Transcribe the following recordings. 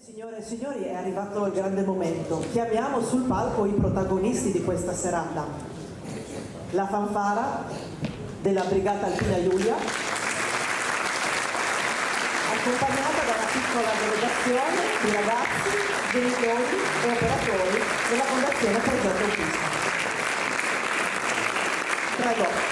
Signore e signori, è arrivato il grande momento. Chiamiamo sul palco i protagonisti di questa serata. La fanfara della Brigata Alpina Giulia, accompagnata da una piccola delegazione di ragazzi, genitori e operatori della Fondazione Progetto Autista. Prego.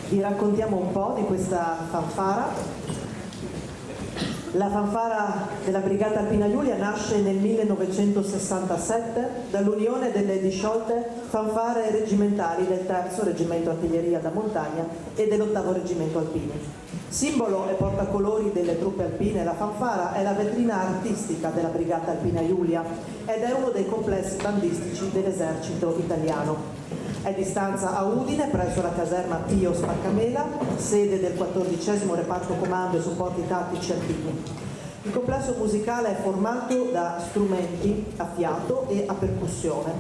Vi raccontiamo un po' di questa fanfara. La fanfara della Brigata Alpina Giulia nasce nel 1967 dall'unione delle disciolte fanfare reggimentali del 3° Reggimento Artiglieria da Montagna e dell'8° Reggimento Alpini. Simbolo e portacolori delle truppe alpine, la fanfara è la vetrina artistica della Brigata Alpina Giulia ed è uno dei complessi bandistici dell'esercito italiano. È di stanza a Udine, presso la caserma Pio Spaccamela, sede del 14° Reparto Comando e Supporti Tattici Alpini. Il complesso musicale è formato da strumenti a fiato e a percussione.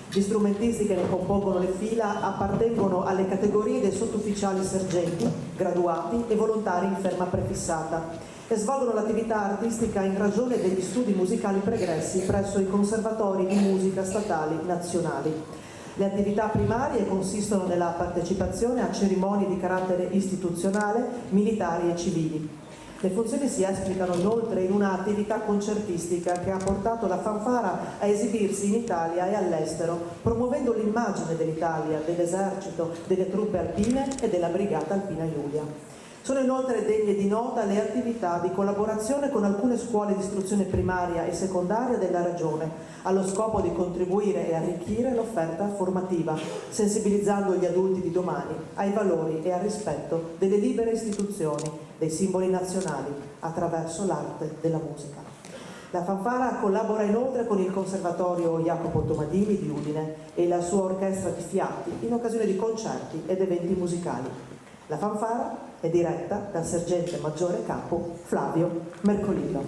Gli strumentisti che ne compongono le fila appartengono alle categorie dei sottufficiali sergenti, graduati e volontari in ferma prefissata e svolgono l'attività artistica in ragione degli studi musicali pregressi presso i conservatori di musica statali nazionali. Le attività primarie consistono nella partecipazione a cerimonie di carattere istituzionale, militari e civili. Le funzioni si esplicano inoltre in un'attività concertistica che ha portato la fanfara a esibirsi in Italia e all'estero, promuovendo l'immagine dell'Italia, dell'esercito, delle truppe alpine e della Brigata Alpina Giulia. Sono inoltre degne di nota le attività di collaborazione con alcune scuole di istruzione primaria e secondaria della Regione, allo scopo di contribuire e arricchire l'offerta formativa, sensibilizzando gli adulti di domani ai valori e al rispetto delle libere istituzioni, dei simboli nazionali, attraverso l'arte della musica. La fanfara collabora inoltre con il Conservatorio Jacopo Tomadini di Udine e la sua orchestra di fiati in occasione di concerti ed eventi musicali. La fanfara è diretta dal sergente maggiore capo Flavio Mercolino.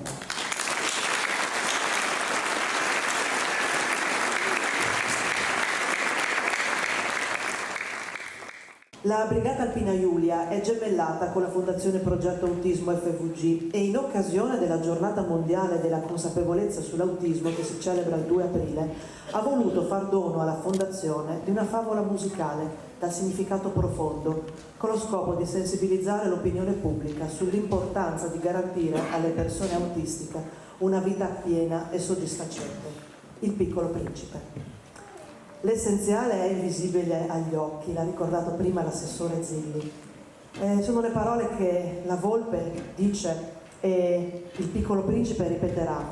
La Brigata Alpina Giulia è gemellata con la Fondazione Progetto Autismo FVG e in occasione della Giornata Mondiale della Consapevolezza sull'Autismo, che si celebra il 2 aprile, ha voluto far dono alla Fondazione di una favola musicale dal significato profondo, con lo scopo di sensibilizzare l'opinione pubblica sull'importanza di garantire alle persone autistiche una vita piena e soddisfacente. Il Piccolo Principe. L'essenziale è invisibile agli occhi, l'ha ricordato prima l'assessore Zilli. Sono le parole che la Volpe dice e il Piccolo Principe ripeterà.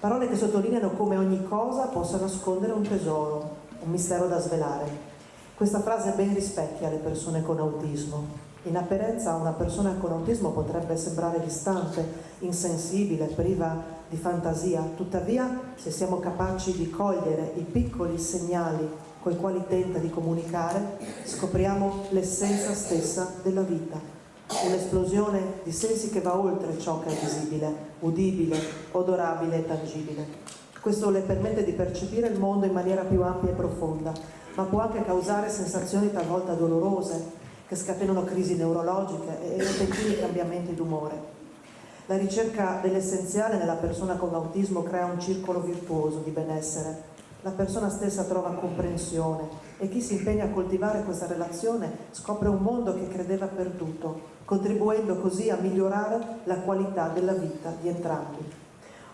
Parole che sottolineano come ogni cosa possa nascondere un tesoro, un mistero da svelare. Questa frase ben rispecchia le persone con autismo. In apparenza una persona con autismo potrebbe sembrare distante, insensibile, priva di fantasia. Tuttavia, se siamo capaci di cogliere i piccoli segnali coi quali tenta di comunicare, scopriamo l'essenza stessa della vita. Un'esplosione di sensi che va oltre ciò che è visibile, udibile, odorabile e tangibile. Questo le permette di percepire il mondo in maniera più ampia e profonda, ma può anche causare sensazioni talvolta dolorose, che scatenano crisi neurologiche e repentini cambiamenti d'umore. La ricerca dell'essenziale nella persona con autismo crea un circolo virtuoso di benessere. La persona stessa trova comprensione e chi si impegna a coltivare questa relazione scopre un mondo che credeva perduto, contribuendo così a migliorare la qualità della vita di entrambi.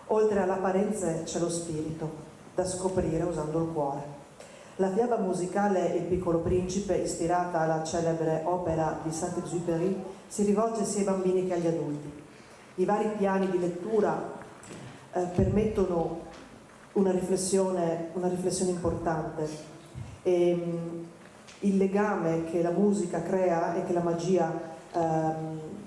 Oltre all'apparenza c'è lo spirito, da scoprire usando il cuore. La fiaba musicale Il Piccolo Principe, ispirata alla celebre opera di Saint-Exupéry, si rivolge sia ai bambini che agli adulti. I vari piani di lettura permettono una riflessione importante e il legame che la musica crea e che la magia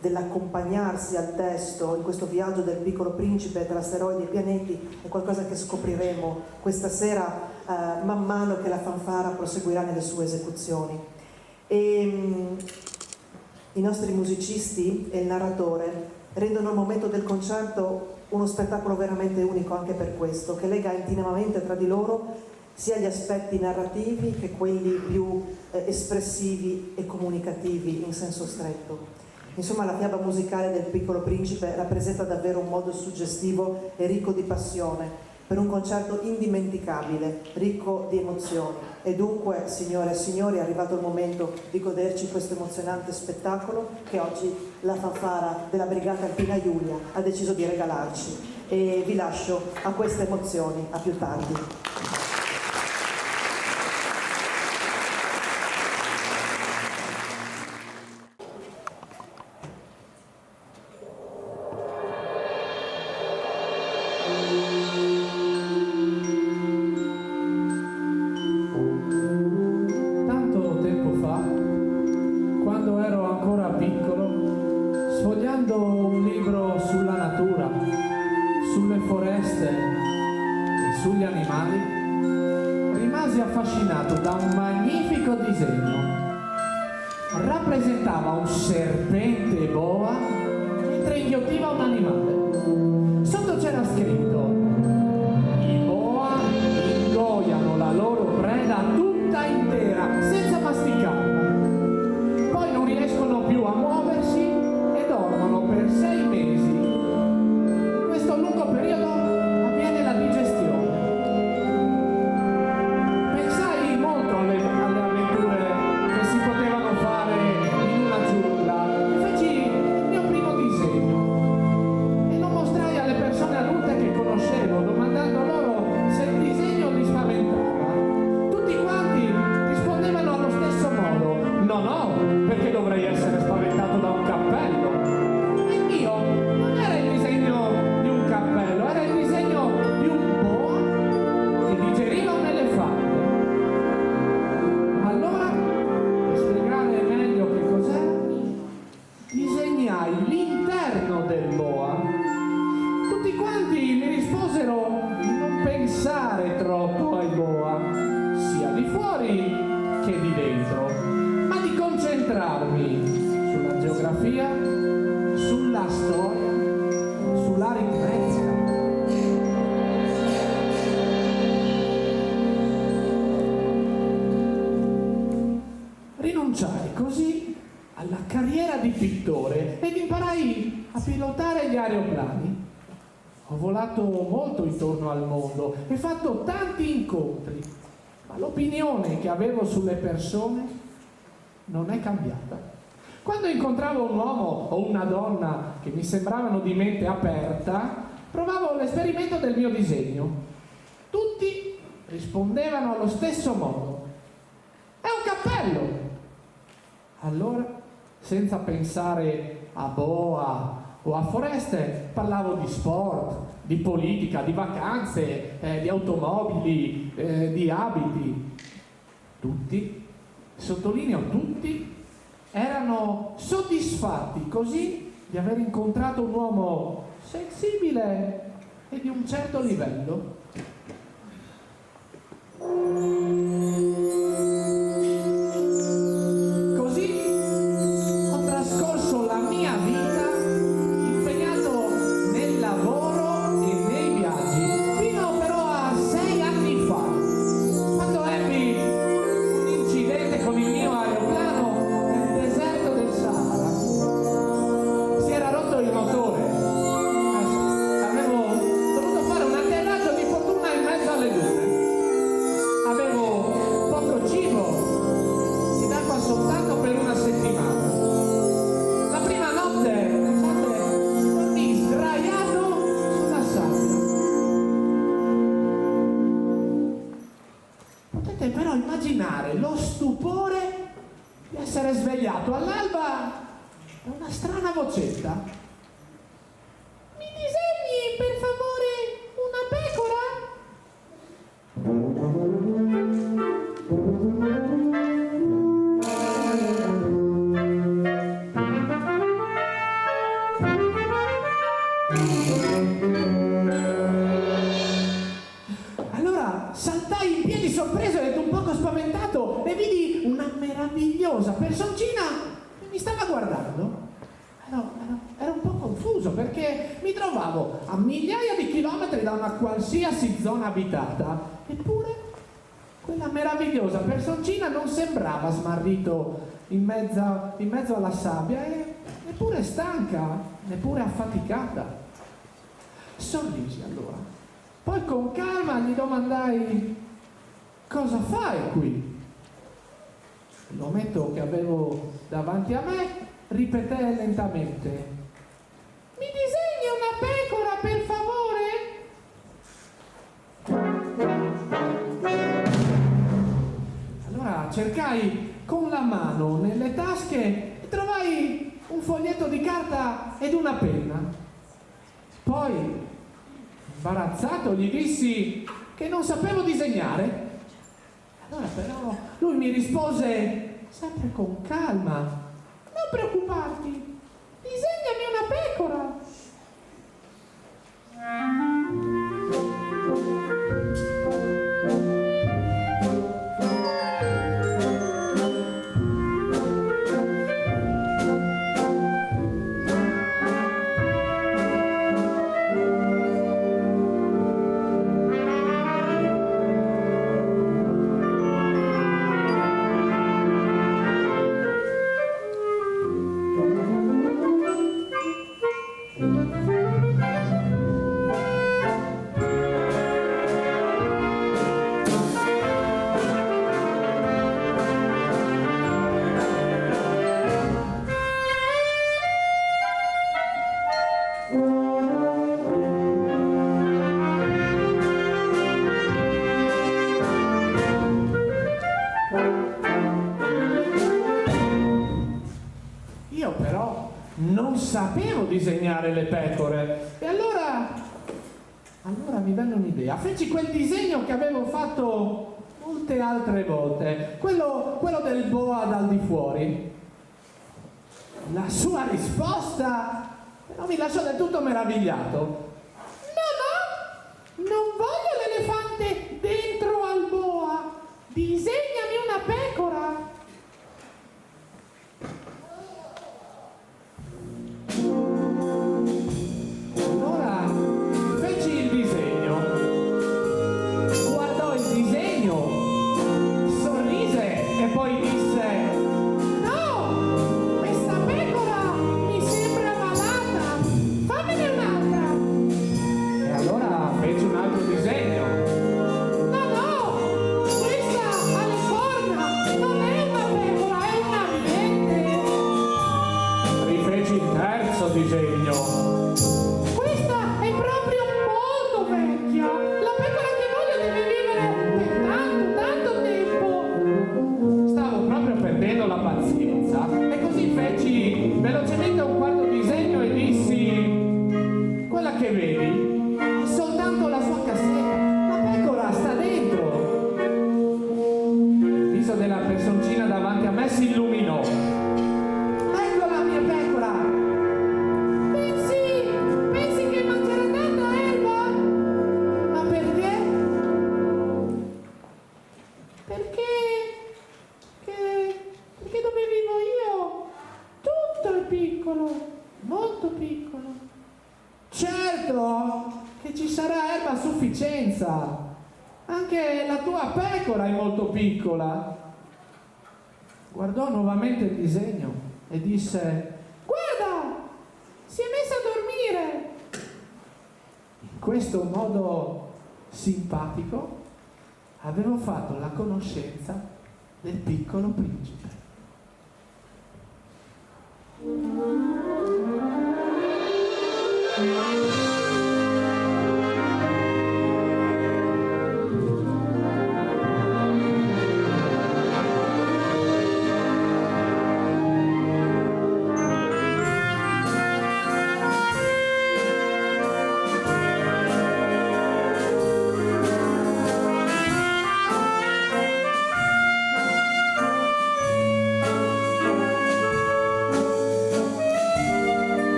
dell'accompagnarsi al testo in questo viaggio del Piccolo Principe tra asteroidi e pianeti è qualcosa che scopriremo questa sera man mano che la fanfara proseguirà nelle sue esecuzioni. I nostri musicisti e il narratore rendono il momento del concerto uno spettacolo veramente unico anche per questo, che lega intimamente tra di loro sia gli aspetti narrativi che quelli più espressivi e comunicativi in senso stretto. Insomma, la fiaba musicale del Piccolo Principe rappresenta davvero un modo suggestivo e ricco di passione per un concerto indimenticabile, ricco di emozioni. E dunque, signore e signori, è arrivato il momento di goderci questo emozionante spettacolo che oggi la fanfara della Brigata Alpina Giulia ha deciso di regalarci. E vi lascio a queste emozioni, a più tardi. Sugli animali, rimasi affascinato da un magnifico disegno. Rappresentava un serpente boa mentre inghiottiva un animale. Sotto c'era scritto: i boa ingoiano la loro preda tutta intera, senza masticarla. Poi non riescono più a muoversi e dormono per 6 mesi. In questo lungo periodo avviene la digestione. Che di dentro, ma di concentrarmi sulla geografia, sulla storia, sull'aritmetica. Rinunciai così alla carriera di pittore ed imparai a pilotare gli aeroplani. Ho volato molto intorno al mondo e fatto tanti incontri, ma l'opinione che avevo sulle persone non è cambiata. Quando incontravo un uomo o una donna che mi sembravano di mente aperta, provavo l'esperimento del mio disegno. Tutti rispondevano allo stesso modo: è un cappello! Allora, senza pensare a boa o a foreste, parlavo di sport, di politica, di vacanze, di automobili, di abiti. Tutti, sottolineo tutti, erano soddisfatti così di aver incontrato un uomo sensibile e di un certo livello. Così ho trascorso la mia vita impegnato nel lavoro e nei viaggi, fino però a 6 anni fa, quando ebbi un incidente con il mio aeroplano nel deserto del Sahara. Si era rotto il motore. Avevo dovuto fare un atterraggio di fortuna in mezzo alle dune. Avevo poco cibo, si dava soltanto per una settimana. La prima notte, pensate, dormì sdraiato sulla sabbia. Potete però immaginare lo stupore di essere svegliato all'alba da una strana vocetta. Mi disegni per favore una pecora? Allora saltai in piedi sorpreso ed un poco spaventato e vidi una meravigliosa personcina che mi stava guardando. Ero un po' confuso perché mi trovavo a migliaia di chilometri da una qualsiasi zona abitata, eppure quella meravigliosa personcina non sembrava smarrito in mezzo alla sabbia e neppure stanca, neppure affaticata. Sorrisi allora. Poi con calma gli domandai: cosa fai qui? L'ometto che avevo davanti a me ripeté lentamente: mi disegni una pecora per favore? Allora cercai con la mano nelle tasche e trovai un foglietto di carta ed una penna. Poi, imbarazzato, gli dissi che non sapevo disegnare. Allora però lui mi rispose sempre con calma: non preoccuparti, disegnami una pecora. Io però non sapevo disegnare le pecore e allora mi venne un'idea. Feci quel disegno che avevo fatto molte altre volte, quello del boa dal di fuori. La sua risposta però mi lasciò del tutto meravigliato. No, non voglio l'elefante dentro al boa, disegnami una pecora. Allora feci il disegno, guardò il disegno, sorrise e poi disse: no, viso della personcina davanti a me si illuminò. Ecco la mia pecora! Pensi che mangerà tanta erba? Ma perché? Perché dove vivo io tutto è piccolo, molto piccolo. Certo che ci sarà erba a sufficienza. Anche la tua pecora è molto piccola. Guardò nuovamente il disegno e disse: Guarda, si è messa a dormire. in questo modo simpatico avevo fatto la conoscenza del piccolo principe.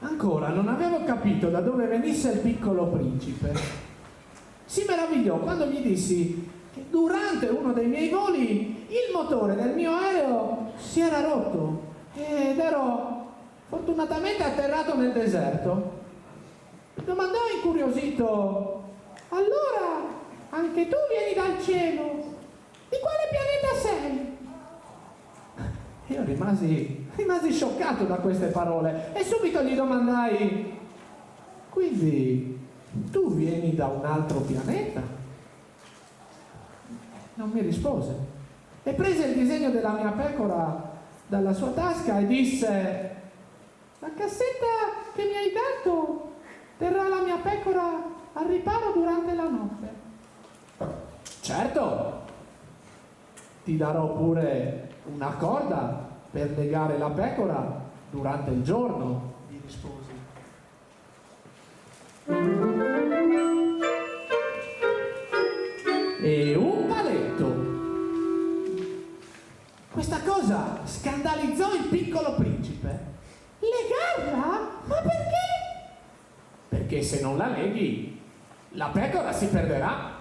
Ancora non avevo capito da dove venisse il piccolo principe. Si meravigliò quando gli dissi che durante uno dei miei voli il motore del mio aereo si era rotto ed ero fortunatamente atterrato nel deserto. Mi domandò incuriosito: Allora, anche tu vieni dal cielo. Di quale pianeta sei? Io rimasi scioccato da queste parole e subito gli domandai: quindi tu vieni da un altro pianeta? Non mi rispose e prese il disegno della mia pecora dalla sua tasca e disse: La cassetta che mi hai dato terrà la mia pecora al riparo durante la notte. certo, ti darò pure una corda per legare la pecora durante il giorno, gli risposi. E un paletto. Questa cosa scandalizzò il piccolo principe. Legarla? Ma perché? Perché se non la leghi, la pecora si perderà.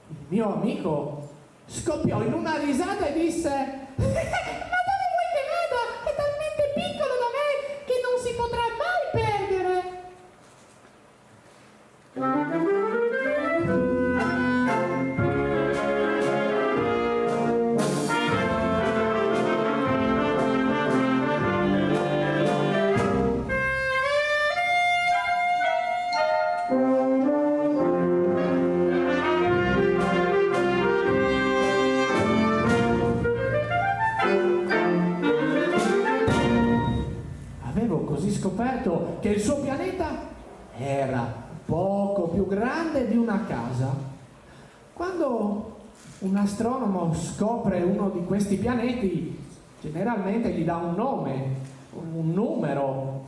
Il mio amico scoppiò in una risata e disse: Ma dove vuoi che vada? È talmente piccolo da me che non si potrà mai perdere. Avevo così scoperto che il suo pianeta era poco più grande di una casa. Quando un astronomo scopre uno di questi pianeti, generalmente gli dà un nome, un numero.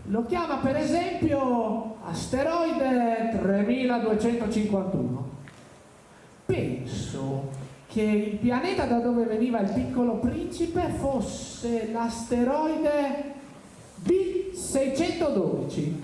Lo chiama per esempio asteroide 3251. Penso che il pianeta da dove veniva il piccolo principe fosse l'asteroide B612.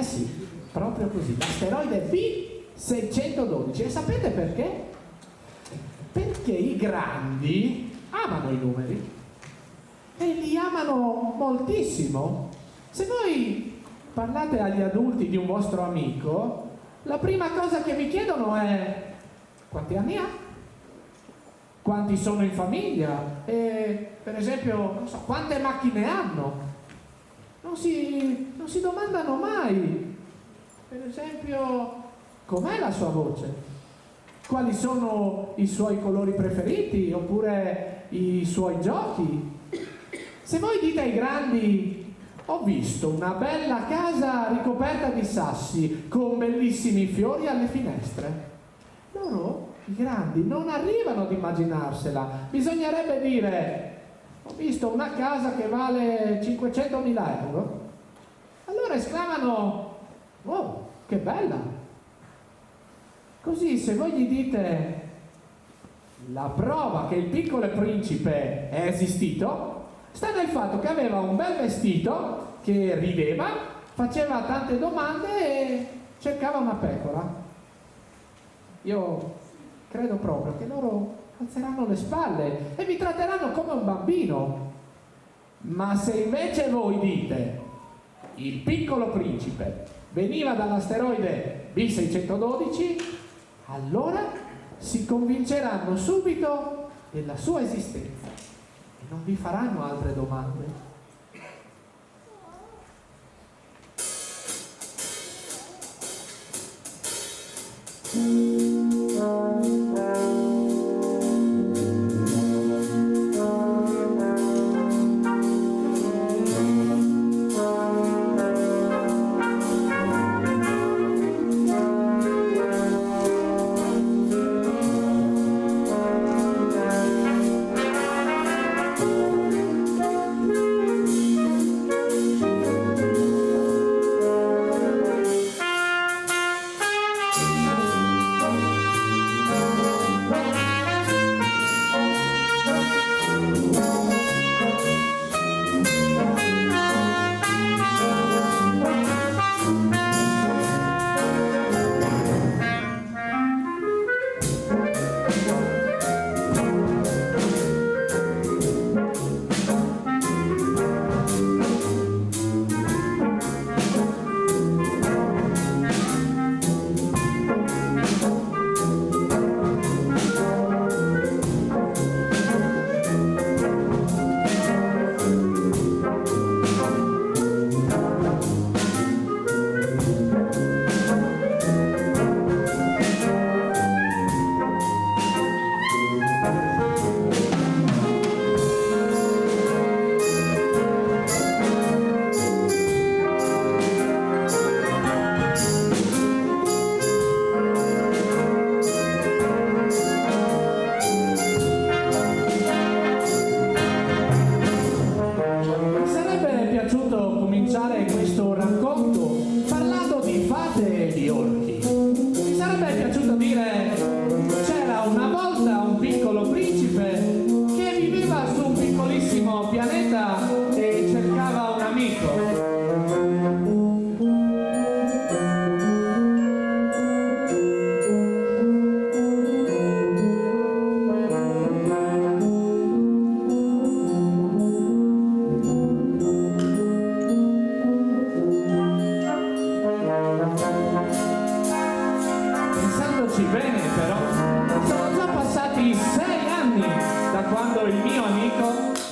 Sì, proprio così, l'asteroide B612. E sapete perché? Perché i grandi amano i numeri e li amano moltissimo. Se voi parlate agli adulti di un vostro amico, la prima cosa che vi chiedono è: quanti anni ha? quanti sono in famiglia e, per esempio, non so, quante macchine hanno. Non si domandano mai, per esempio, com'è la sua voce, quali sono i suoi colori preferiti oppure i suoi giochi. Se voi dite ai grandi: ho visto una bella casa ricoperta di sassi con bellissimi fiori alle finestre, loro, i grandi, non arrivano ad immaginarsela. Bisognerebbe dire: ho visto una casa che vale 500.000 euro. Allora esclamano: wow, che bella! Così, se voi gli dite la prova che il Piccolo Principe è esistito sta nel fatto che aveva un bel vestito, che rideva, faceva tante domande e cercava una pecora, io credo proprio che loro alzeranno le spalle e vi tratteranno come un bambino. Ma se invece voi dite: il Piccolo Principe veniva dall'asteroide B612, allora si convinceranno subito della sua esistenza e non vi faranno altre domande.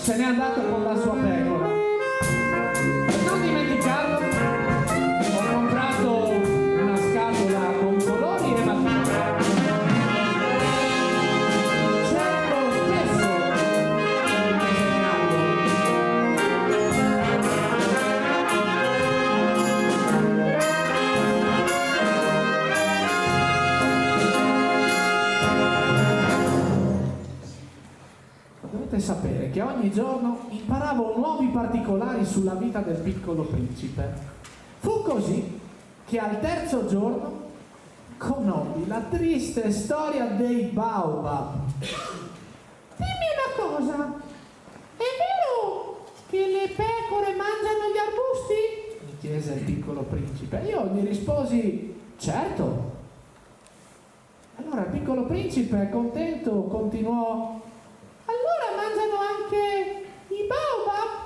Se n'è andato con la sua pecora. Per non dimenticarlo, ho comprato una scatola con colori e matite. Cerco spesso di disegnarlo. Dovete sapere che ogni giorno imparavo nuovi particolari sulla vita del Piccolo Principe. Fu così che al terzo giorno conobbi la triste storia dei baobab. Dimmi una cosa, è vero che le pecore mangiano gli arbusti? Mi chiese il Piccolo Principe. Io gli risposi: certo. Allora il Piccolo Principe, contento, continuò: allora mangiano anche i baobab?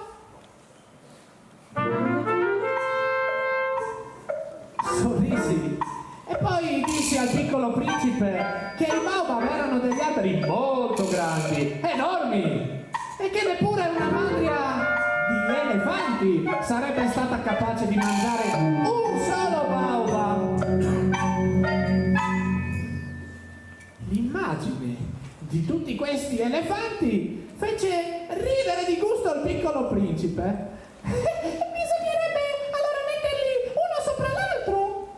sorrisi e poi dissi al Piccolo Principe che i baobab erano degli alberi molto grandi, enormi, e che neppure una mandria di elefanti sarebbe stata capace di mangiare un solo baobab. L'immagine di tutti questi elefanti fece ridere di gusto il piccolo principe. Bisognerebbe allora metterli uno sopra l'altro.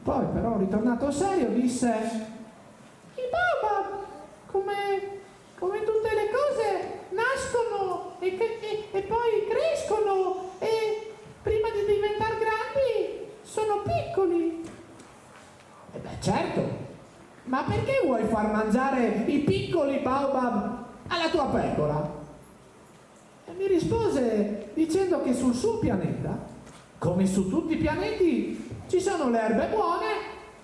Poi però, ritornato serio, disse: I baobab, come tutte le cose, nascono e poi crescono e prima di diventare grandi sono piccoli. E beh, certo, ma perché vuoi far mangiare i piccoli baobab alla tua pecora? E mi rispose dicendo che sul suo pianeta, come su tutti i pianeti, ci sono le erbe buone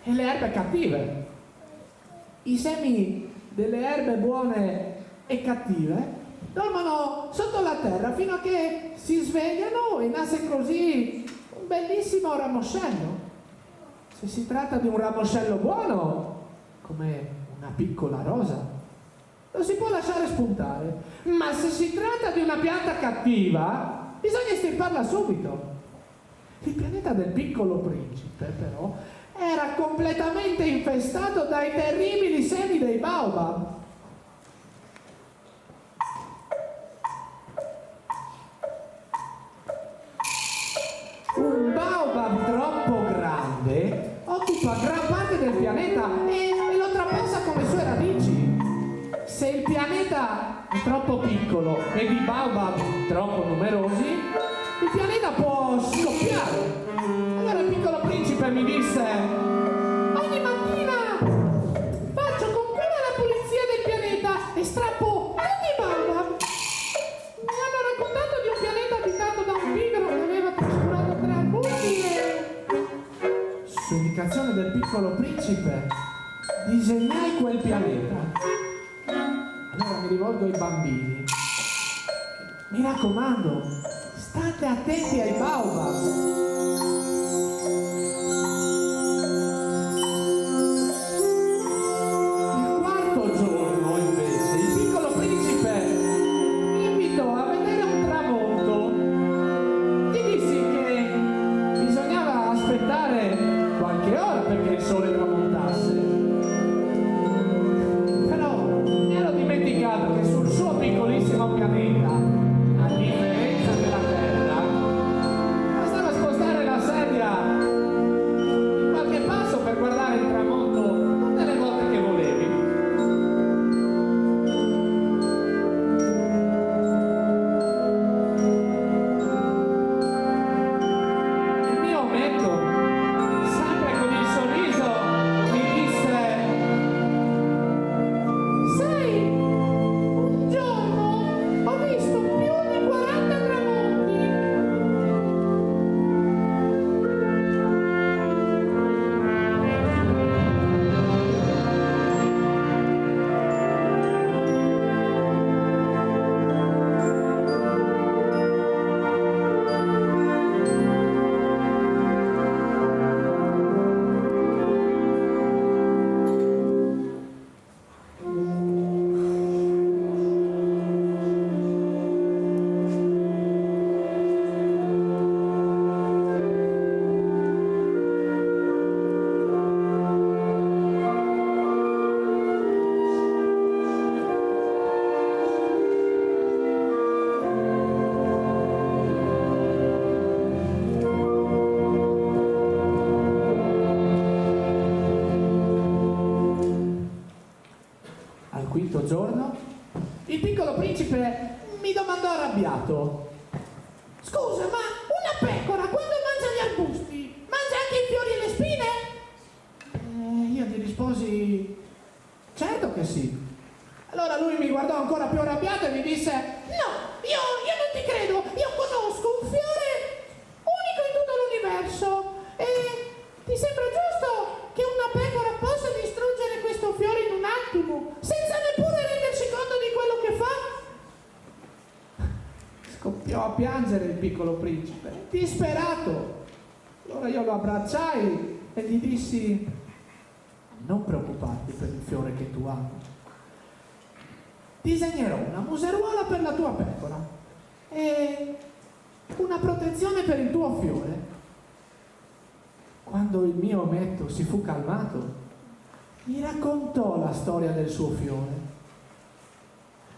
e le erbe cattive. I semi delle erbe buone e cattive dormono sotto la terra fino a che si svegliano e nasce così un bellissimo ramoscello. Se si tratta di un ramoscello buono, come una piccola rosa, lo si può lasciare spuntare, ma se si tratta di una pianta cattiva, bisogna estirparla subito. Il pianeta del piccolo principe, però, era completamente infestato dai terribili semi dei baobab. Un baobab troppo grande occupa gran parte del pianeta e lo trapassa con le sue radici. Se il pianeta è troppo piccolo e di baobab troppo numerosi, il pianeta può scoppiare. Allora il piccolo principe mi disse: Ogni mattina faccio con cura la pulizia del pianeta e strappo tutti i baobab. Mi hanno raccontato di un pianeta abitato da un pigro che aveva trascurato 3 arbusti e... Su indicazione del piccolo principe disegnai quel pianeta. Allora mi rivolgo ai bambini: mi raccomando, state attenti ai baobab. Il quarto giorno, invece, il piccolo principe mi invitò a vedere un tramonto. Gli dissi che bisognava aspettare qualche ora perché il sole tramontasse. Però mi ero dimenticato che sul suo piccolissimo pianeta, a differenza della Terra, bastava spostare la sedia di qualche passo per guardare il tramonto tutte le volte che volevi. Il mio ometto, sempre con il sorriso, mi disse: Sai, un giorno ho visto più di 40 tramonti. Al quinto giorno, il piccolo principe mi domandò arrabbiato: Scusa, ma una pecora quando mangia gli arbusti mangia anche i fiori e le spine? Io gli risposi: certo che sì. Allora lui mi guardò ancora più arrabbiato e mi disse: No, io non ti credo. Io conosco un fiore unico in tutto l'universo. E ti sembra giusto che una pecora possa distruggere questo fiore in un attimo, senza neppure rendersi conto di quello che fa? Scoppiò a piangere il piccolo principe, disperato. Allora io lo abbracciai e gli dissi: non preoccuparti per il fiore che tu ami. disegnerò una museruola per la tua pecora e una protezione per il tuo fiore. Quando il mio ometto si fu calmato, mi raccontò la storia del suo fiore.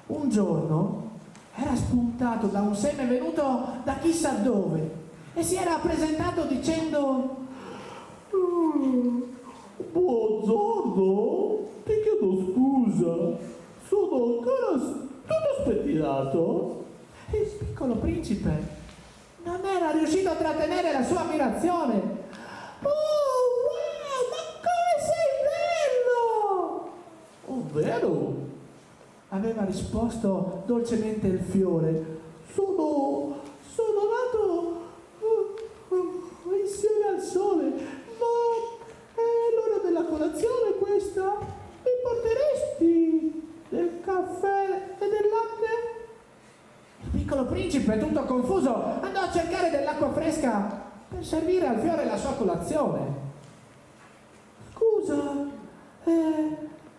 Un giorno era spuntato da un seme venuto da chissà dove e si era presentato dicendo: buongiorno, ti chiedo scusa, sono ancora tutto spettinato. e il piccolo principe non era riuscito a trattenere la sua ammirazione. Oh, wow, ma come sei bello! Vero? Aveva risposto dolcemente il fiore. Sono nato insieme al sole, ma è l'ora della colazione questa? Mi porteresti del caffè e del latte? Il piccolo principe, tutto confuso, andò a cercare dell'acqua fresca per servire al fiore la sua colazione. Scusa,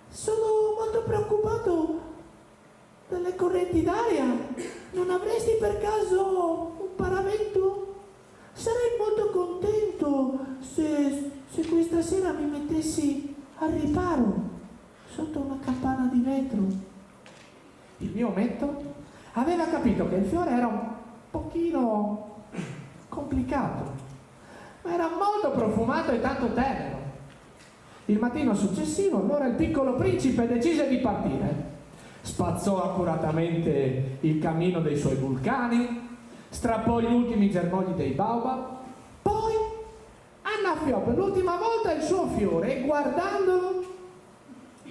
sono molto preoccupato dalle correnti d'aria. Non avresti per caso un paravento? Sarei molto contento se questa sera mi mettessi al riparo sotto una campana di vetro. Il mio ometto aveva capito che il fiore era un pochino complicato, ma era molto profumato e tanto tenero. Il mattino successivo, allora, il piccolo principe decise di partire. Spazzò accuratamente il cammino dei suoi vulcani, strappò gli ultimi germogli dei baobab, poi annaffiò per l'ultima volta il suo fiore e, guardandolo,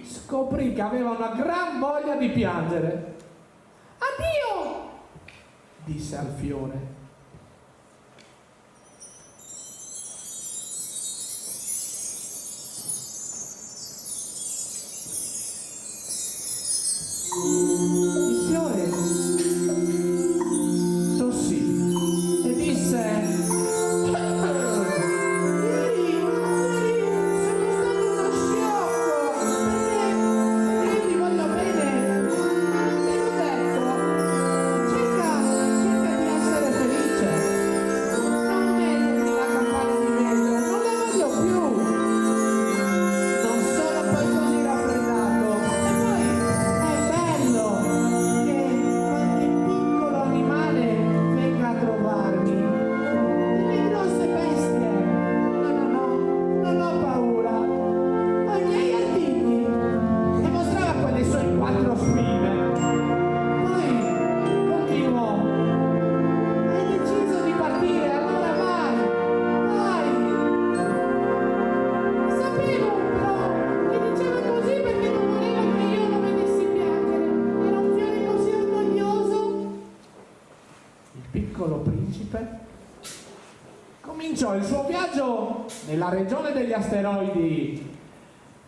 scoprì che aveva una gran voglia di piangere. Addio! Disse al fiore. Il fiore tossì e disse: Ieri sono stato uno sciocco, perché ti voglio bene. Ti ho detto, cerca di essere felice. Non mettermi la campana di vetro, non la voglio più. Non sono poi così raffreddato. E poi è bello che qualche piccolo animale venga a trovarmi. Delle grosse bestie. Non ho paura. Ho i miei artigli. e mostrava quelle sue 4 spine. Poi continuò: Hai deciso di partire, allora vai. Sapevo, però mi diceva così perché non voleva che io lo vedessi piangere. Era un fiore così orgoglioso. il piccolo principe cominciò il suo viaggio nella regione degli asteroidi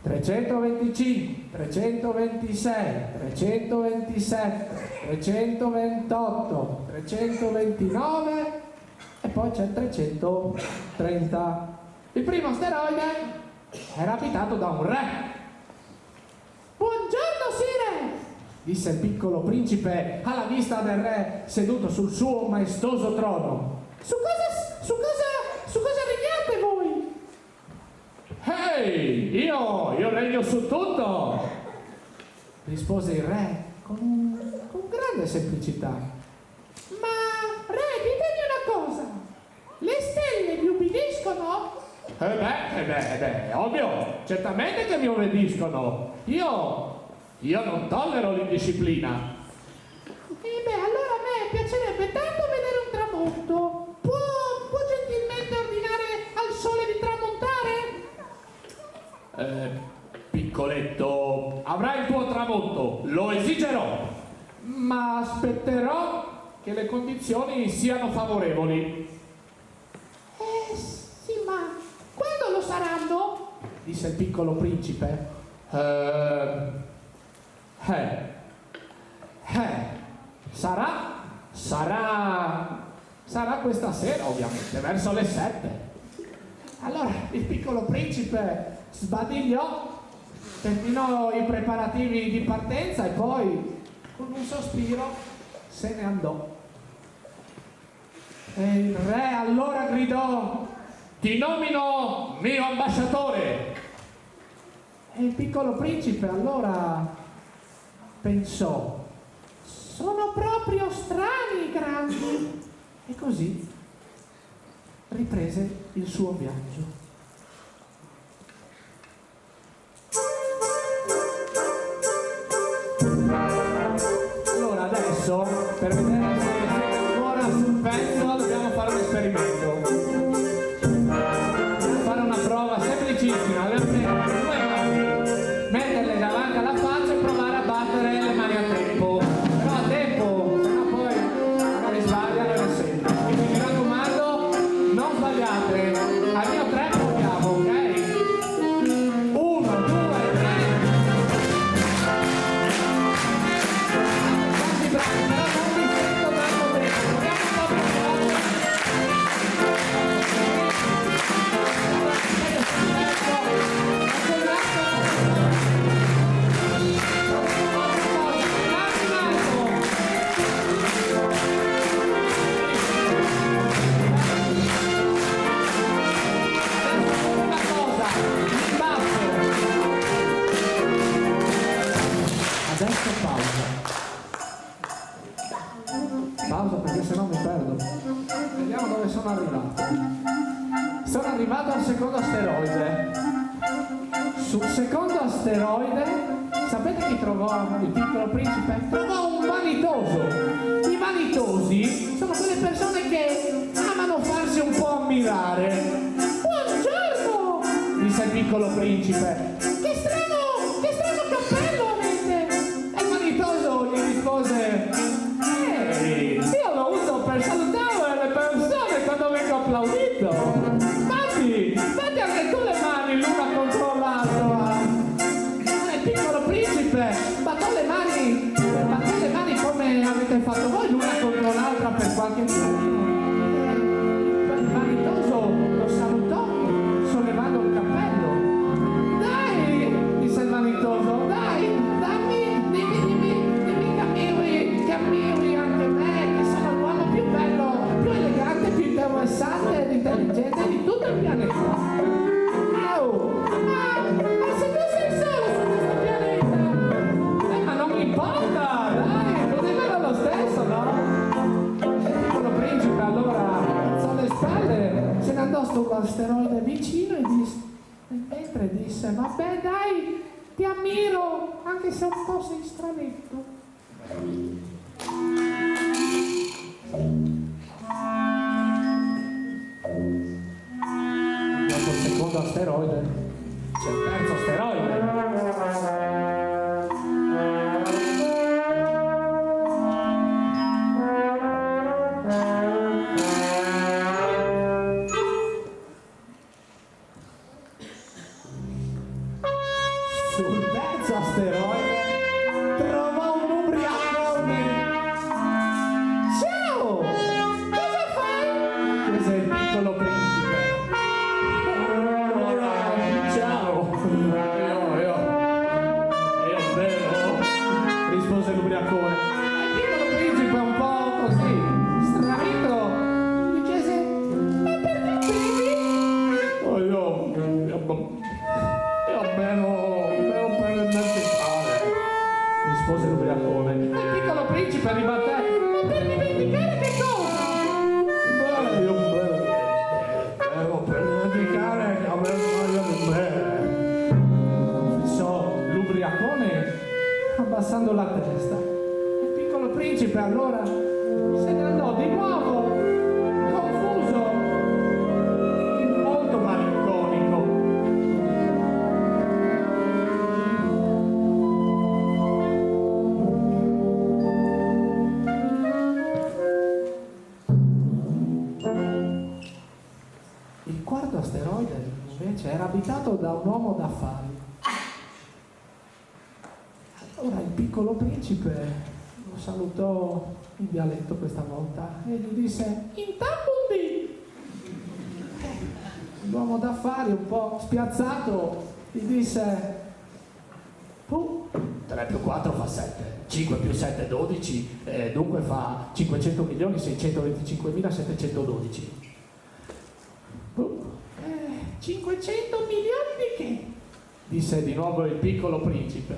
325, 326, 327, 328, 329 e poi c'è il 330. Il primo asteroide era abitato da un re. Buongiorno, Sire! Disse il piccolo principe alla vista del re seduto sul suo maestoso trono. Su cosa regnate voi? Ehi, io regno su tutto! Rispose il re con grande semplicità. Ma, re, ditemi una cosa. Le stelle vi ubbidiscono? Ovvio, certamente che mi obbediscono. Io non tollero l'indisciplina. Allora a me piacerebbe tanto vedere un tramonto. Può gentilmente ordinare al sole di tramontare? Piccoletto, avrai il tuo tramonto, lo esigerò, ma aspetterò che le condizioni siano favorevoli. Sì, ma quando lo saranno? Disse il piccolo principe. Sarà questa sera, ovviamente, verso le 7. Allora il piccolo principe sbadigliò, terminò i preparativi di partenza e poi con un sospiro se ne andò. E il re allora gridò: ti nomino mio ambasciatore. E il piccolo principe allora pensò: Sono proprio strani i grandi. e così riprese il suo viaggio. Allora adesso, per vedere se siete ancora sul pezzo, dobbiamo fare un esperimento. Fare una prova semplicissima, le due mani, metterle davanti alla faccia e provare a battere le mani a tempo. Però a tempo, sennò poi magari sbagliano e le sentono. Quindi mi raccomando, non sbagliate. Al mio 3 proviamo, ok? 1, 2, 3. Tanti bravi, però non mi sento tanto bene. Proviamo un po' più forte. Adesso pausa perché sennò mi perdo. Vediamo dove sono arrivato. Sono arrivato al secondo asteroide. Sul secondo asteroide, sapete chi trovò il piccolo principe? Trovò un vanitoso. I vanitosi sono quelle persone che amano farsi un po' ammirare. Buongiorno! Disse il piccolo principe. Che strano cappello avete! E il vanitoso gli rispose: ehi, io lo uso per salutare le persone quando vengo applaudito. Fatti anche tu le mani l'una contro l'altra. Il piccolo principe battò le mani come avete fatto voi l'una contro l'altra per qualche giorno. Il vanitoso lo salutò sollevando il cappello. Dai, disse il vanitoso, dai, dimmi che ammiri anche me, che sono l'uomo più bello, più elegante, più interessante ed intelligente di tutto il pianeta. Ma se tu sei solo su questo pianeta! Ma non mi importa, dai, così vero lo stesso, no? Il piccolo principe allora alzò le spalle, se ne andò sull'asteroide vicino e mentre disse: vabbè dai, ti ammiro, anche se un po' sei stranetto. Dopo il secondo asteroide c'è il terzo asteroide. Sul terzo asteroide trovò un ubriacone. Ciao! Cosa fai? Chiese il piccolo principe. Ciao! Io bevo, rispose l'ubriacone. Il piccolo principe, un po' così, stranito, gli chiese: ma perché bevi? Io bevo per dimenticare, rispose l'ubriacone. Il piccolo principe ribatté: ma per dimenticare che cosa? Io bevo per dimenticare che avevo voglia di bere, fissò l'ubriacone abbassando la testa. Il piccolo principe allora se ne andò di nuovo, confuso e molto malinconico. Il quarto asteroide invece era abitato da un uomo d'affari. Allora il piccolo principe lo salutò in dialetto questa volta e gli disse: Intambundi! l'uomo d'affari un po' spiazzato gli disse: 3 più 4 fa 7. 5 più 7 12, dunque fa 500.625.712. 500 milioni di che? Disse di nuovo il piccolo principe.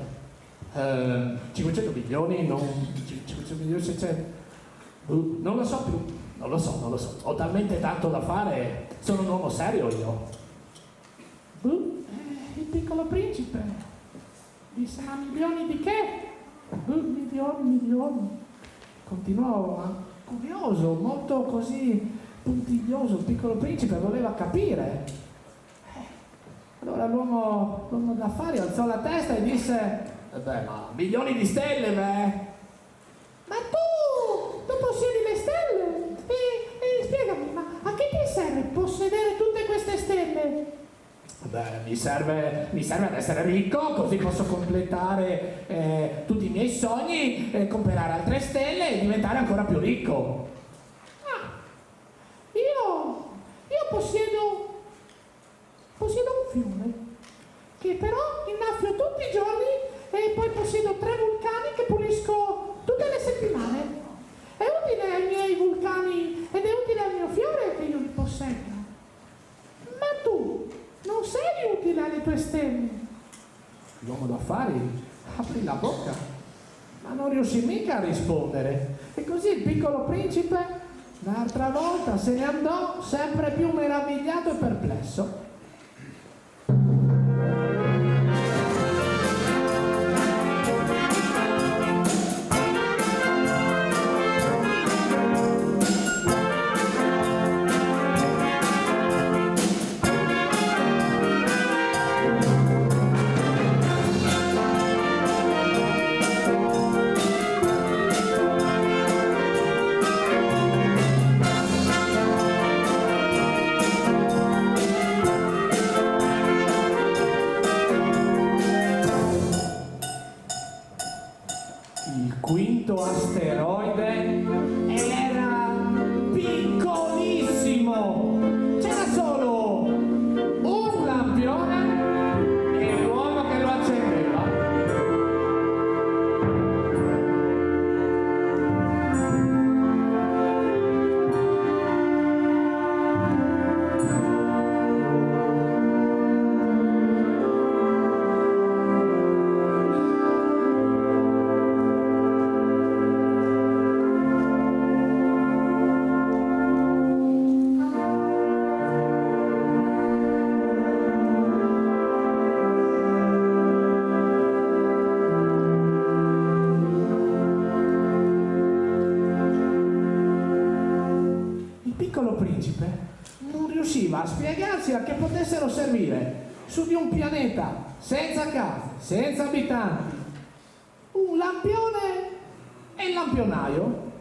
500 milioni, non 500 milioni 600. Non lo so più, non lo so. Ho talmente tanto da fare, sono un uomo serio io. Il piccolo principe disse: ma milioni di che? Milioni. Continuò, curioso, molto così puntiglioso. Il piccolo principe voleva capire. Allora l'uomo d'affari alzò la testa e disse: ma milioni di stelle, beh. Ma tu possiedi le stelle? E spiegami, ma a che ti serve possedere tutte queste stelle? Mi serve ad essere ricco, così posso completare tutti i miei sogni, comprare altre stelle e diventare ancora più ricco. Io possiedo un fiore che però innaffio tutti i giorni e poi possiedo 3 vulcani che pulisco tutte le settimane. È utile ai miei vulcani ed è utile al mio fiore che io li possegga. Ma tu non sei utile alle tue stelle. L'uomo d'affari aprì la bocca, ma non riuscì mica a rispondere. E così il piccolo principe, l'altra volta, se ne andò sempre più meravigliato e perplesso. Il quinto asteroide era piccolissimo, c'era solo un lampione e l'uomo che lo accendeva. Non riusciva a spiegarsi a che potessero servire su di un pianeta senza case, senza abitanti, un lampione e il lampionaio.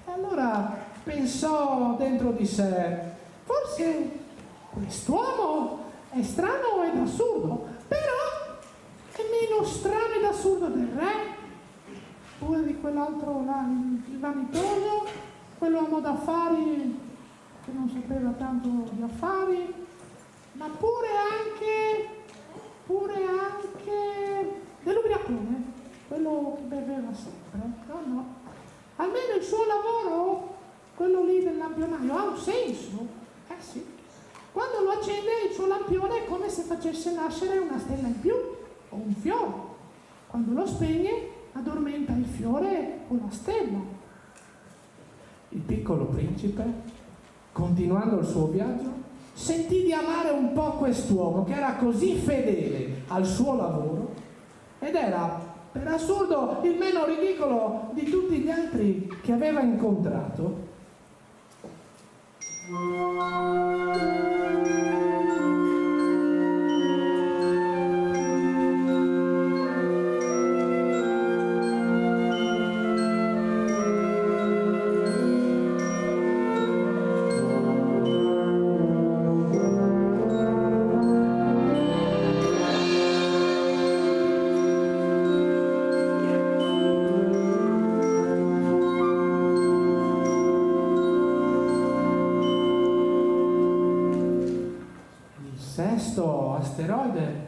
E allora pensò dentro di sé: forse quest'uomo è strano ed assurdo, però è meno strano ed assurdo del re, pure di quell'altro là, il vanitoso, quell'uomo d'affari che non sapeva tanto di affari, ma pure anche dell'ubriacone, quello che beveva sempre. No. Almeno il suo lavoro, quello lì del lampionaio, ha un senso. Sì. Quando lo accende il suo lampione è come se facesse nascere una stella in più, o un fiore. Quando lo spegne, addormenta il fiore o la stella. Il piccolo principe, continuando il suo viaggio, sentì di amare un po' quest'uomo che era così fedele al suo lavoro ed era, per assurdo, il meno ridicolo di tutti gli altri che aveva incontrato. Sesto asteroide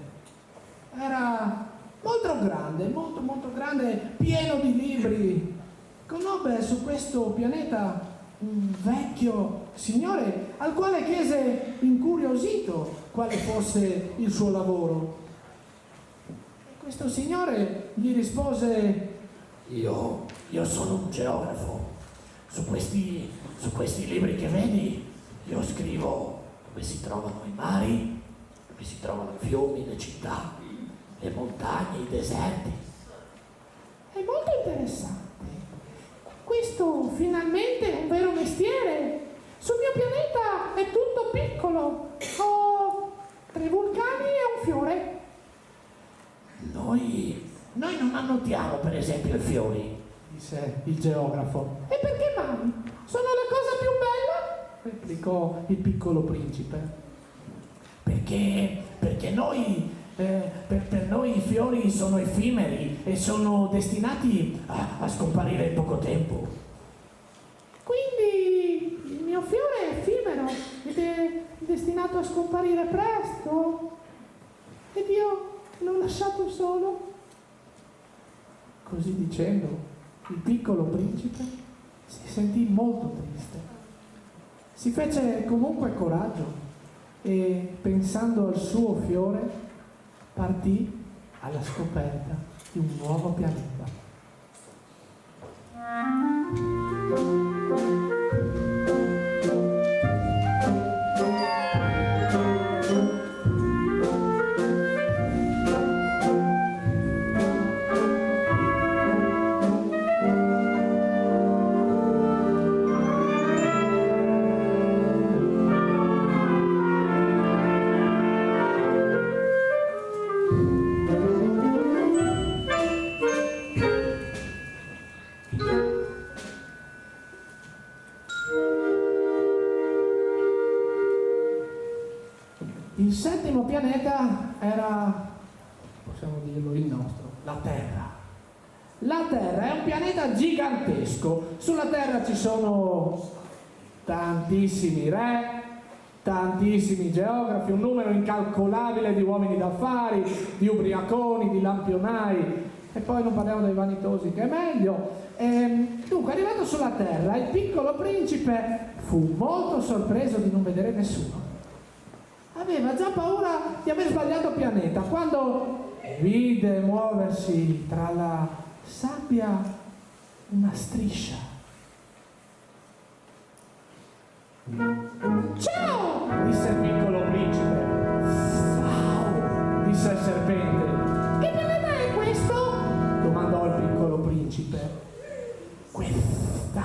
era molto grande, molto grande, pieno di libri, conobbe su questo pianeta un vecchio signore al quale chiese incuriosito quale fosse il suo lavoro. E questo signore gli rispose: io sono un geografo. Su questi libri che vedi, io scrivo dove si trovano i mari, dove si trovano i fiumi, le città, le montagne, i deserti. È molto interessante. Questo finalmente è un vero mestiere. Sul mio pianeta è tutto piccolo. Ho 3 vulcani e un fiore. Noi non annotiamo per esempio i fiori, disse il geografo. E perché mai? Sono la cosa più bella? Replicò il piccolo principe. Perché noi, per noi i fiori sono effimeri e sono destinati a scomparire in poco tempo. Quindi il mio fiore è effimero ed è destinato a scomparire presto? Ed io l'ho lasciato solo? Così dicendo, il piccolo principe si sentì molto triste. Si fece comunque coraggio e, pensando al suo fiore, partì alla scoperta di un nuovo pianeta. Il settimo pianeta era, possiamo dirlo, il nostro, la Terra. La Terra è un pianeta gigantesco. Sulla Terra ci sono tantissimi re, tantissimi geografi, un numero incalcolabile di uomini d'affari, di ubriaconi, di lampionai, e poi non parliamo dei vanitosi, che è meglio. Dunque, arrivato sulla Terra, il piccolo principe fu molto sorpreso di non vedere nessuno. Aveva già paura di aver sbagliato pianeta quando vide muoversi tra la sabbia una striscia. Ciao! Disse il piccolo principe. Ciao! Disse il serpente. Che pianeta è questo? Domandò il piccolo principe. Questa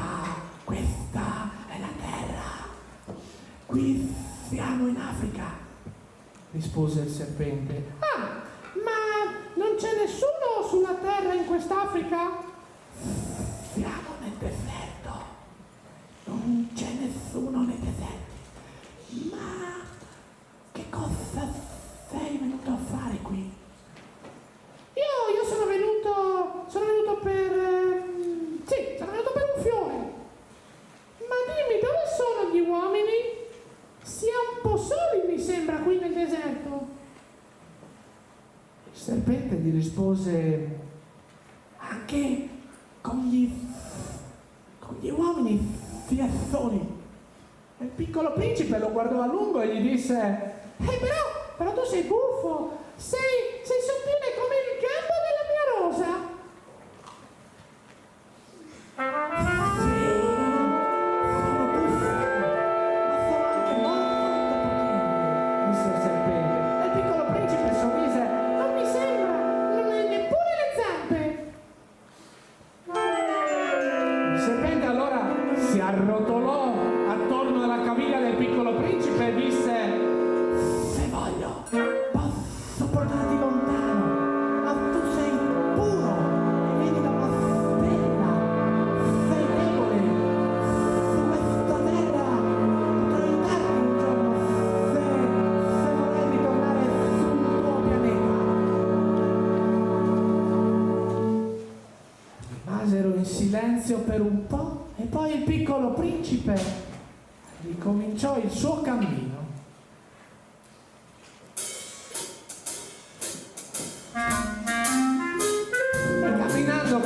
è la Terra. Qui siamo in Africa, rispose il serpente. Ah, ma non c'è nessuno sulla Terra in quest'Africa? Siamo nel deserto. Non c'è nessuno nei deserti. Ma che cosa sei venuto a fare qui? Io sono venuto per... sono venuto per un fiore. Ma dimmi, dove sono gli uomini? Si è un po' soli, mi sembra, qui nel deserto. Il serpente gli rispose: anche con gli uomini si è soli. E il piccolo principe lo guardò a lungo e gli disse: Però tu sei buffo, sei sottile come il gambo della mia rosa. disse il serpente. E il piccolo principe sorrise. Non mi sembra, non hai neppure le zampe. Il serpente allora si arrotolò attorno alla caviglia del piccolo principe e disse: se voglio, posso portarti lontano, ma tu sei puro e vieni da una stella, sei debole. Su questa terra potrò aiutarti un giorno se vorrai ritornare sul tuo pianeta. Rimasero in silenzio per un po' e poi il piccolo principe ricominciò il suo cammino. E camminando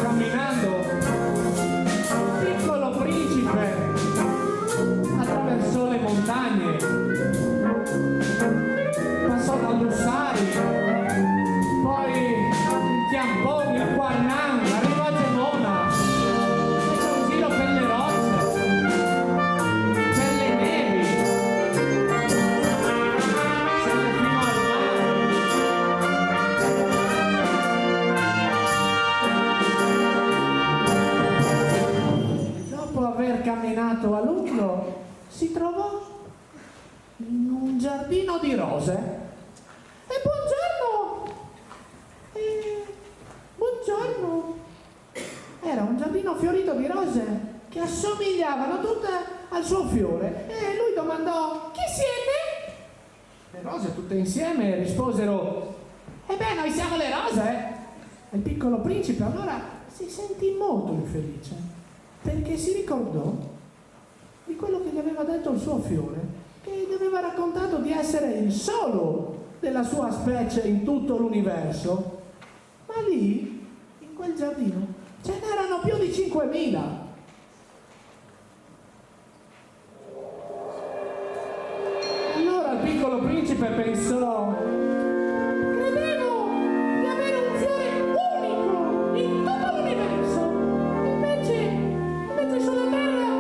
si trovò in un giardino di rose. E buongiorno! Buongiorno! Era un giardino fiorito di rose che assomigliavano tutte al suo fiore. E lui domandò: chi siete? Le rose tutte insieme risposero: Beh, noi siamo le rose. E il piccolo principe allora si sentì molto infelice, perché si ricordò di quello che gli aveva detto il suo fiore, che gli aveva raccontato di essere il solo della sua specie in tutto l'universo. Ma lì, in quel giardino, ce n'erano più di 5.000. Allora il piccolo principe pensò: Credevo di avere un fiore unico in tutto l'universo. Invece sulla terra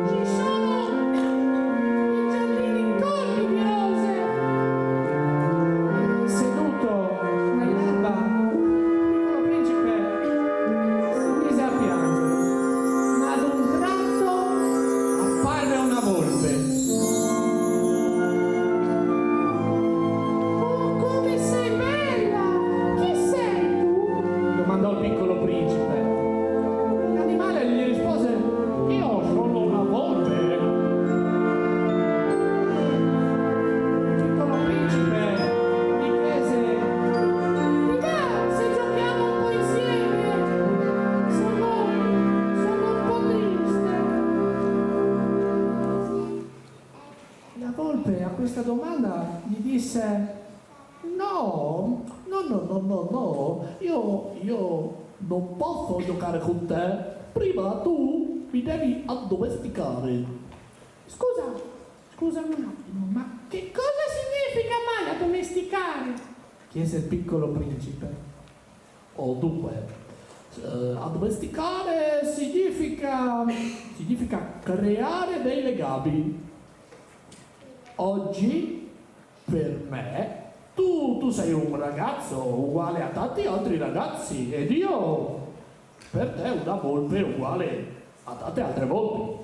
ci sono i giardini colmi di rose. seduto nell'erba, il piccolo principe si mise a piangere, ma ad un tratto apparve una volpe. Oh, come sei bella! Chi sei tu? Domandò il piccolo principe. L'animale gli rispose: io sono una volpe. Il piccolo principe gli chiese: Ti va se giochiamo un po' insieme? Sono un po' triste. La volpe a questa domanda gli disse: no, io non posso giocare con te, prima tu mi devi addomesticare. Scusami un attimo, ma che cosa significa mai addomesticare? Chiese il piccolo principe. Oh, dunque, addomesticare significa creare dei legami. Oggi, per me, tu sei un ragazzo uguale a tanti altri ragazzi ed io, per te, una volpe uguale a tante altre volpi.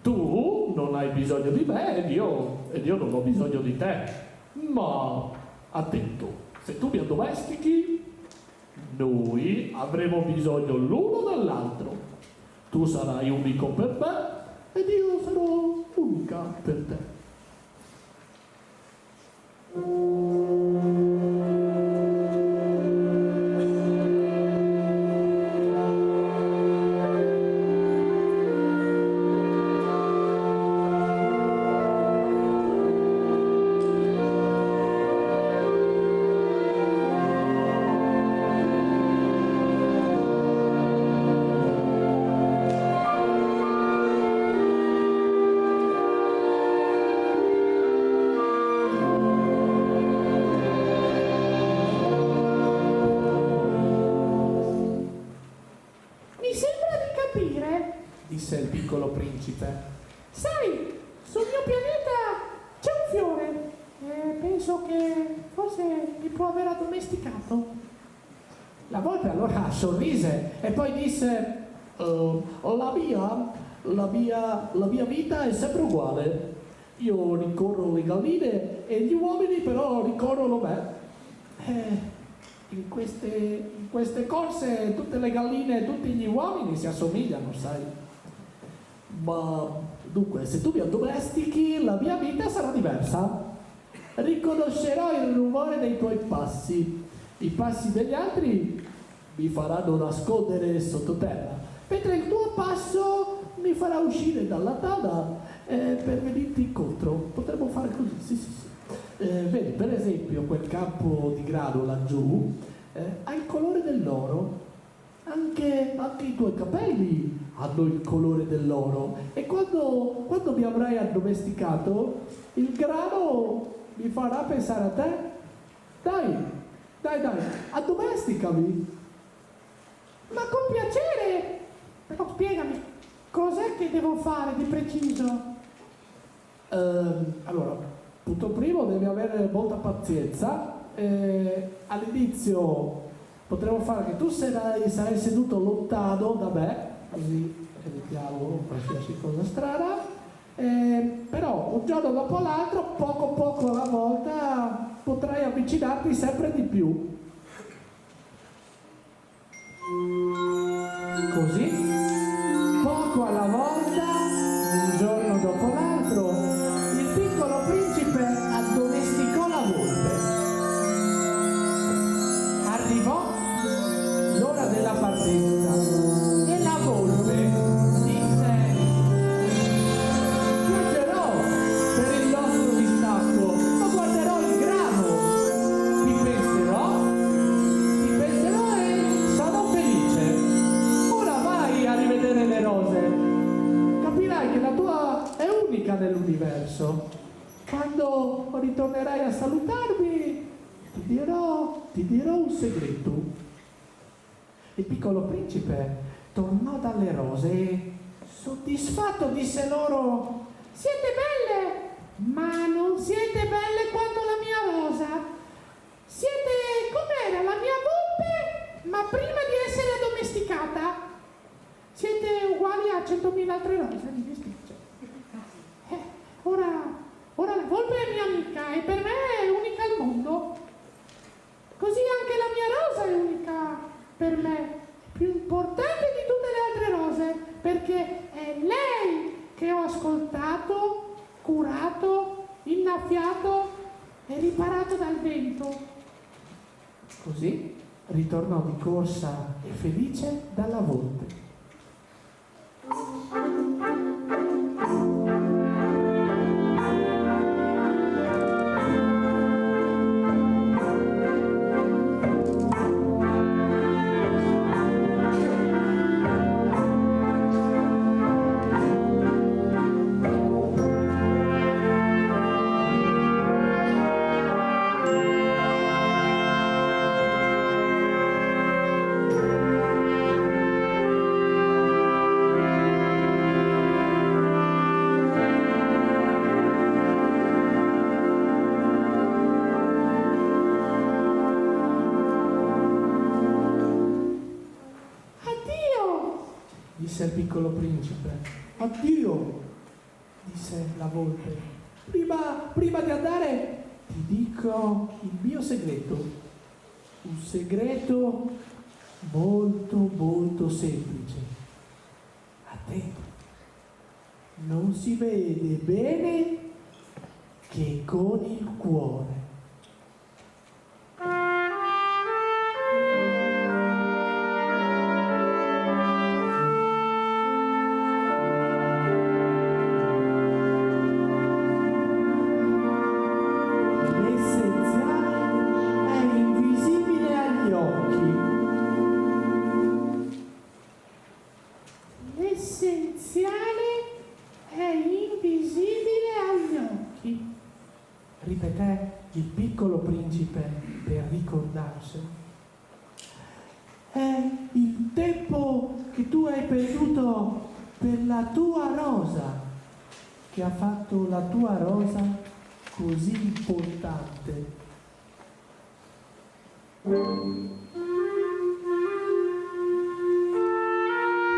Tu non hai bisogno di me ed io non ho bisogno di te. Ma, attento, se tu mi addomestichi, noi avremo bisogno l'uno dell'altro. Tu sarai unico per me ed io sarò unica per te. Mi sembra di capire. Disse il piccolo principe. Sai, sul mio pianeta c'è un fiore. Penso che forse mi può aver addomesticato. La volpe allora sorrise e poi disse: la mia vita è sempre uguale. Io rincorro le galline e gli uomini però rincorrono me. In queste corse tutte le galline e tutti gli uomini si assomigliano, sai. Ma dunque, se tu mi addomestichi, la mia vita sarà diversa. Riconoscerò il rumore dei tuoi passi. I passi degli altri mi faranno nascondere sottoterra, mentre il tuo passo mi farà uscire dalla tana per venirti incontro. Potremmo fare così, sì. Vedi, per esempio, quel campo di grano laggiù ha il colore dell'oro. Anche i tuoi capelli hanno il colore dell'oro. E quando mi avrai addomesticato, il grano mi farà pensare a te. Dai, addomesticami. Ma con piacere! Però spiegami, cos'è che devo fare di preciso? Allora, punto primo, devi avere molta pazienza. All'inizio potremmo fare che tu sarai seduto lontano da me, così evitiamo qualsiasi cosa strana. Però un giorno dopo l'altro, poco alla volta, potrai avvicinarti sempre di più. Così, poco alla volta, un giorno dopo l'altro, il piccolo principe addomesticò la volpe. Arrivò l'ora della partenza e la volpe disse: viaggerò per il nostro distacco, ma guarderò il grano, ti penserò e sarò felice. Ora vai a rivedere le rose, capirai che la tua è unica nell'universo. Quando ritornerai a salutarmi ti dirò un segreto. Il piccolo principe tornò dalle rose e, soddisfatto, disse loro: Siete belle, ma non siete belle quanto la mia rosa. Siete com'era la mia volpe, ma prima di essere addomesticata. Siete uguali a 100.000 altre rose, mi dispiace. Ora la volpe è mia amica e per me è unica al mondo. Così anche la mia rosa è unica per me, più importante di tutte le altre rose, perché è lei che ho ascoltato, curato, innaffiato e riparato dal vento. Così ritornò di corsa e felice dalla volpe. Disse il piccolo principe. Addio, disse la volpe. Prima di andare ti dico il mio segreto. Un segreto molto semplice. A te non si vede bene che con il cuore. Ripeté il piccolo principe per ricordarselo. È il tempo che tu hai perduto per la tua rosa che ha fatto la tua rosa così importante.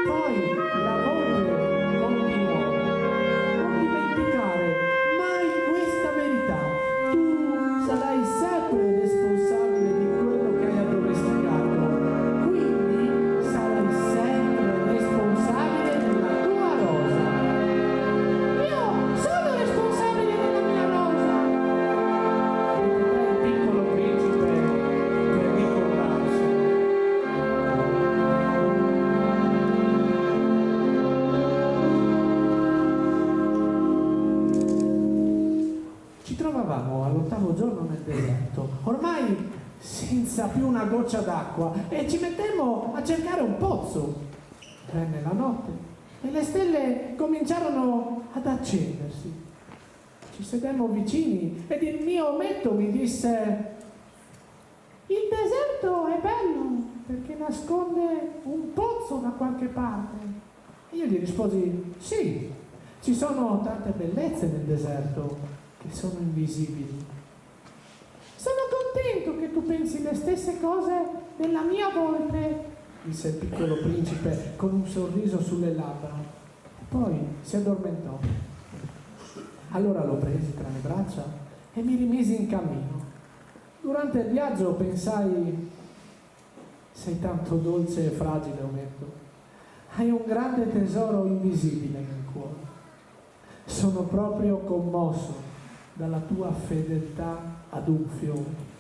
Poi la volpe continuò: non dimenticare mai questa verità. Tu sarai sempre responsabile di quello che hai addomesticato, quindi sarai sempre responsabile della tua rosa. Io sono responsabile della mia rosa. Ripeté il piccolo principe per ricordarsi. Ci trovavamo all'8° giorno nel deserto, ormai senza più una goccia d'acqua, e ci mettemmo a cercare un pozzo. Venne la notte e le stelle cominciarono ad accendersi. Ci sedemmo vicini ed il mio ometto mi disse: Il deserto è bello perché nasconde un pozzo da qualche parte. E io gli risposi: sì, ci sono tante bellezze nel deserto che sono invisibili. Sono contento che tu pensi le stesse cose della mia volpe. Disse il piccolo principe con un sorriso sulle labbra. Poi si addormentò. Allora lo presi tra le braccia e mi rimisi in cammino. Durante il viaggio pensai: sei tanto dolce e fragile, ometto. Hai un grande tesoro invisibile nel cuore. Sono proprio commosso dalla tua fedeltà ad un fiore.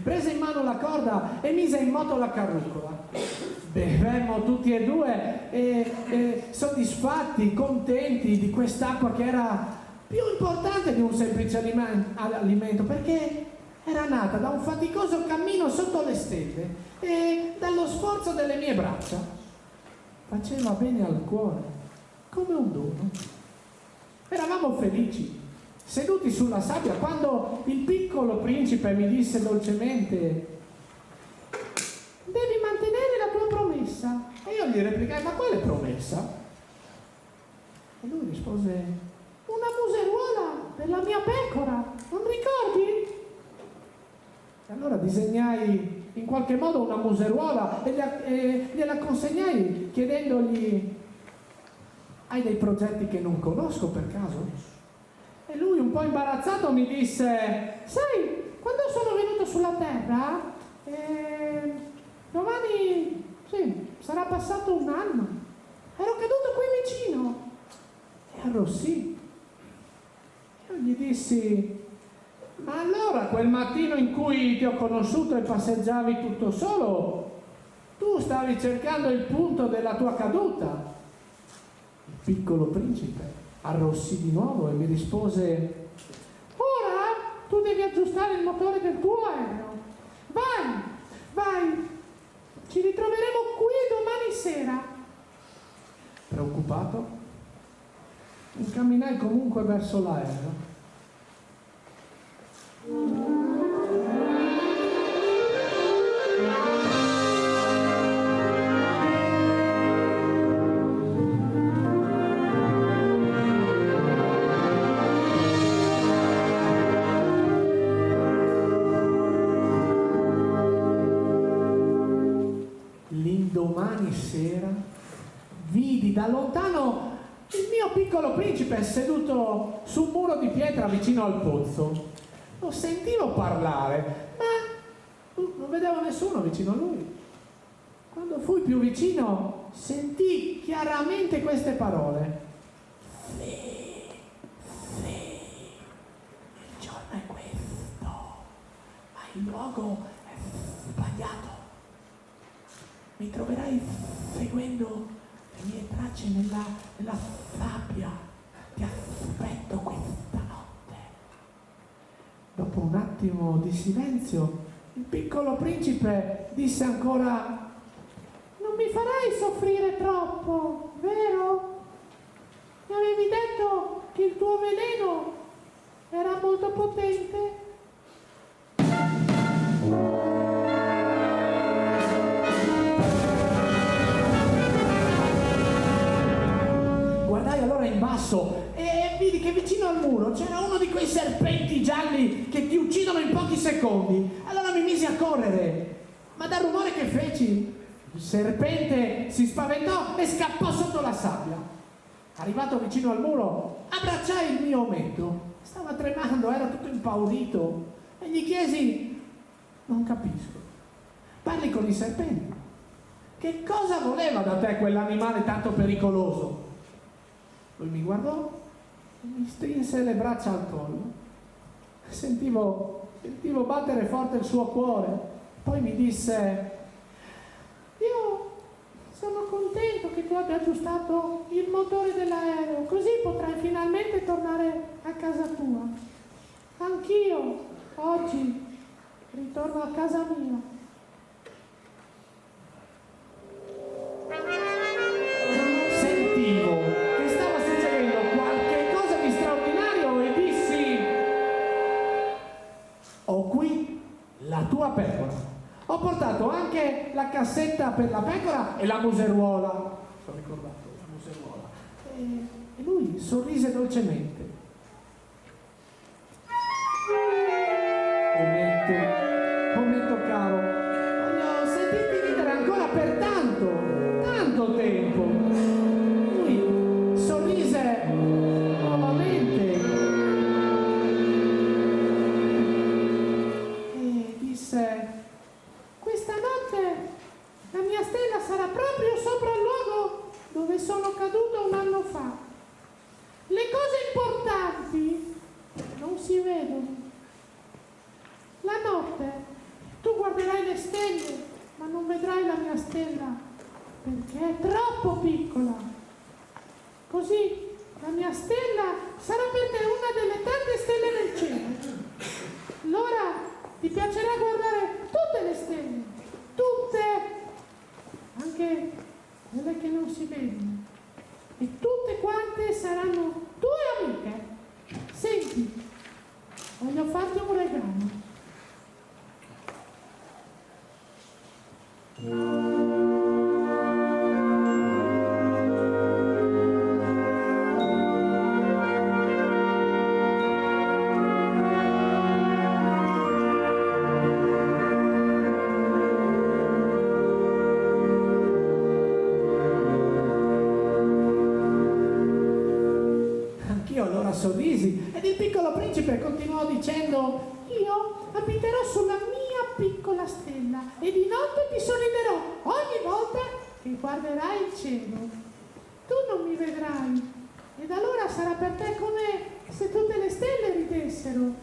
Prese in mano la corda e mise in moto la carrucola. Bevemmo tutti e due soddisfatti, contenti di quest'acqua che era più importante di un semplice alimento, perché era nata da un faticoso cammino sotto le stelle e dallo sforzo delle mie braccia. Faceva bene al cuore, come un dono. Eravamo felici, seduti sulla sabbia, quando il piccolo principe mi disse dolcemente: devi mantenere la tua promessa. E io gli replicai: ma quale promessa? E lui rispose: una museruola della mia pecora, non ricordi? E allora disegnai in qualche modo una museruola e gliela consegnai chiedendogli: hai dei progetti che non conosco per caso? E lui, un po' imbarazzato, mi disse: sai, quando sono venuto sulla terra, domani, sì, sarà passato un anno. Ero caduto qui vicino. E arrossì. Io gli dissi: ma allora quel mattino in cui ti ho conosciuto e passeggiavi tutto solo, tu stavi cercando il punto della tua caduta? Il piccolo principe arrossì di nuovo e mi rispose: ora tu devi aggiustare il motore del tuo aereo. Vai, ci ritroveremo qui domani sera. Preoccupato, incamminai comunque verso l'aereo. L'indomani sera vidi da lontano il mio piccolo principe seduto su un muro di pietra vicino al pozzo. Lo sentivo parlare, ma non vedevo nessuno vicino a lui. Quando fui più vicino, sentii chiaramente queste parole: sì, il giorno è questo, ma il luogo è sbagliato. Mi troverai seguendo le mie tracce nella sabbia. Ti aspetto questa notte. Dopo un attimo di silenzio, il piccolo principe disse ancora: non mi farai soffrire troppo, vero? Mi avevi detto che il tuo veleno era molto potente. Guardai allora in basso e vidi che vicino al muro c'era uno di quei serpenti gialli che ti uccidono in pochi secondi. Allora mi misi a correre, ma dal rumore che feci, il serpente si spaventò e scappò sotto la sabbia. Arrivato vicino al muro, abbracciai il mio ometto. Stava tremando, era tutto impaurito, e gli chiesi: non capisco, parli con i serpenti? che cosa voleva da te quell'animale tanto pericoloso? Lui mi guardò, mi strinse le braccia al collo, sentivo battere forte il suo cuore, poi mi disse: Io sono contento che tu abbia aggiustato il motore dell'aereo, così potrai finalmente tornare a casa tua. Anch'io oggi ritorno a casa mia. Sentivo che stava succedendo qualche cosa di straordinario e dissi: ho qui la tua pecora. Ho portato anche la cassetta per la pecora e la museruola. Ho ricordato la museruola. E lui sorrise dolcemente. Ometto caro, voglio sentirti ridere ancora per tanto tempo. Lui sorrise nuovamente e disse: Questa notte la mia stella sarà proprio sopra il luogo dove sono caduto un anno fa. Le cose importanti non si vedono. La notte tu guarderai le stelle, ma non vedrai la mia stella perché è troppo piccola. Così la mia stella sarà per te una delle tante stelle del cielo. Allora ti piacerà guardare tutte le stelle, tutte, anche quelle che non si vedono, e tutte quante saranno tue amiche. Senti, voglio farti un regalo. Anch'io allora sorrisi ed il piccolo principe continuò dicendo: Io abiterò sulla mia piccola stella e di notte ti sorriderò ogni volta che guarderai il cielo. Tu non mi vedrai ed allora sarà per te come se tutte le stelle ridessero.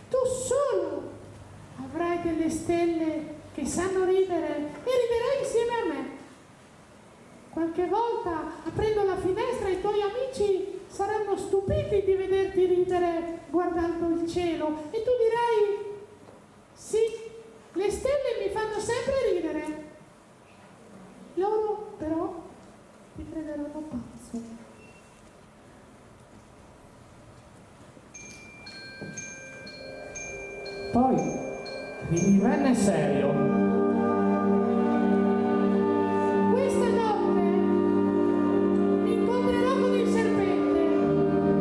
Tu solo avrai delle stelle che sanno ridere e riderai insieme a me. Qualche volta, aprendo la finestra, i tuoi amici saranno stupiti di vederti ridere guardando il cielo e tu dirai: sì, le stelle mi fanno sempre ridere. Loro però ti crederanno pazzo. Poi ridivenne serio. Questa notte mi incontrerò con il serpente.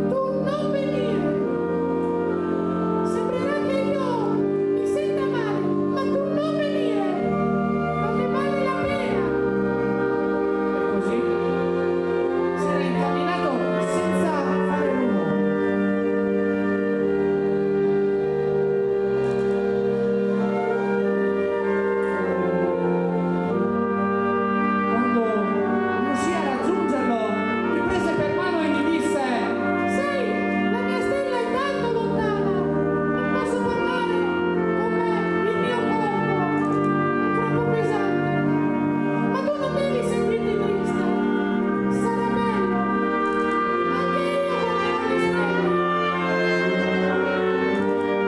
Tu non venire. Sembrerà che io mi senta male, ma tu non venire. Non ne vale la pena. E così se n'è incamminato senza fare rumore. Quando riuscì a raggiungerlo, mi prese per mano e mi disse: Sai, la mia stella è tanto lontana. Non posso parlare con me, il mio corpo è troppo pesante. Ma tu non devi sentirti triste. Sarà bello. Anche io guarderò le stelle.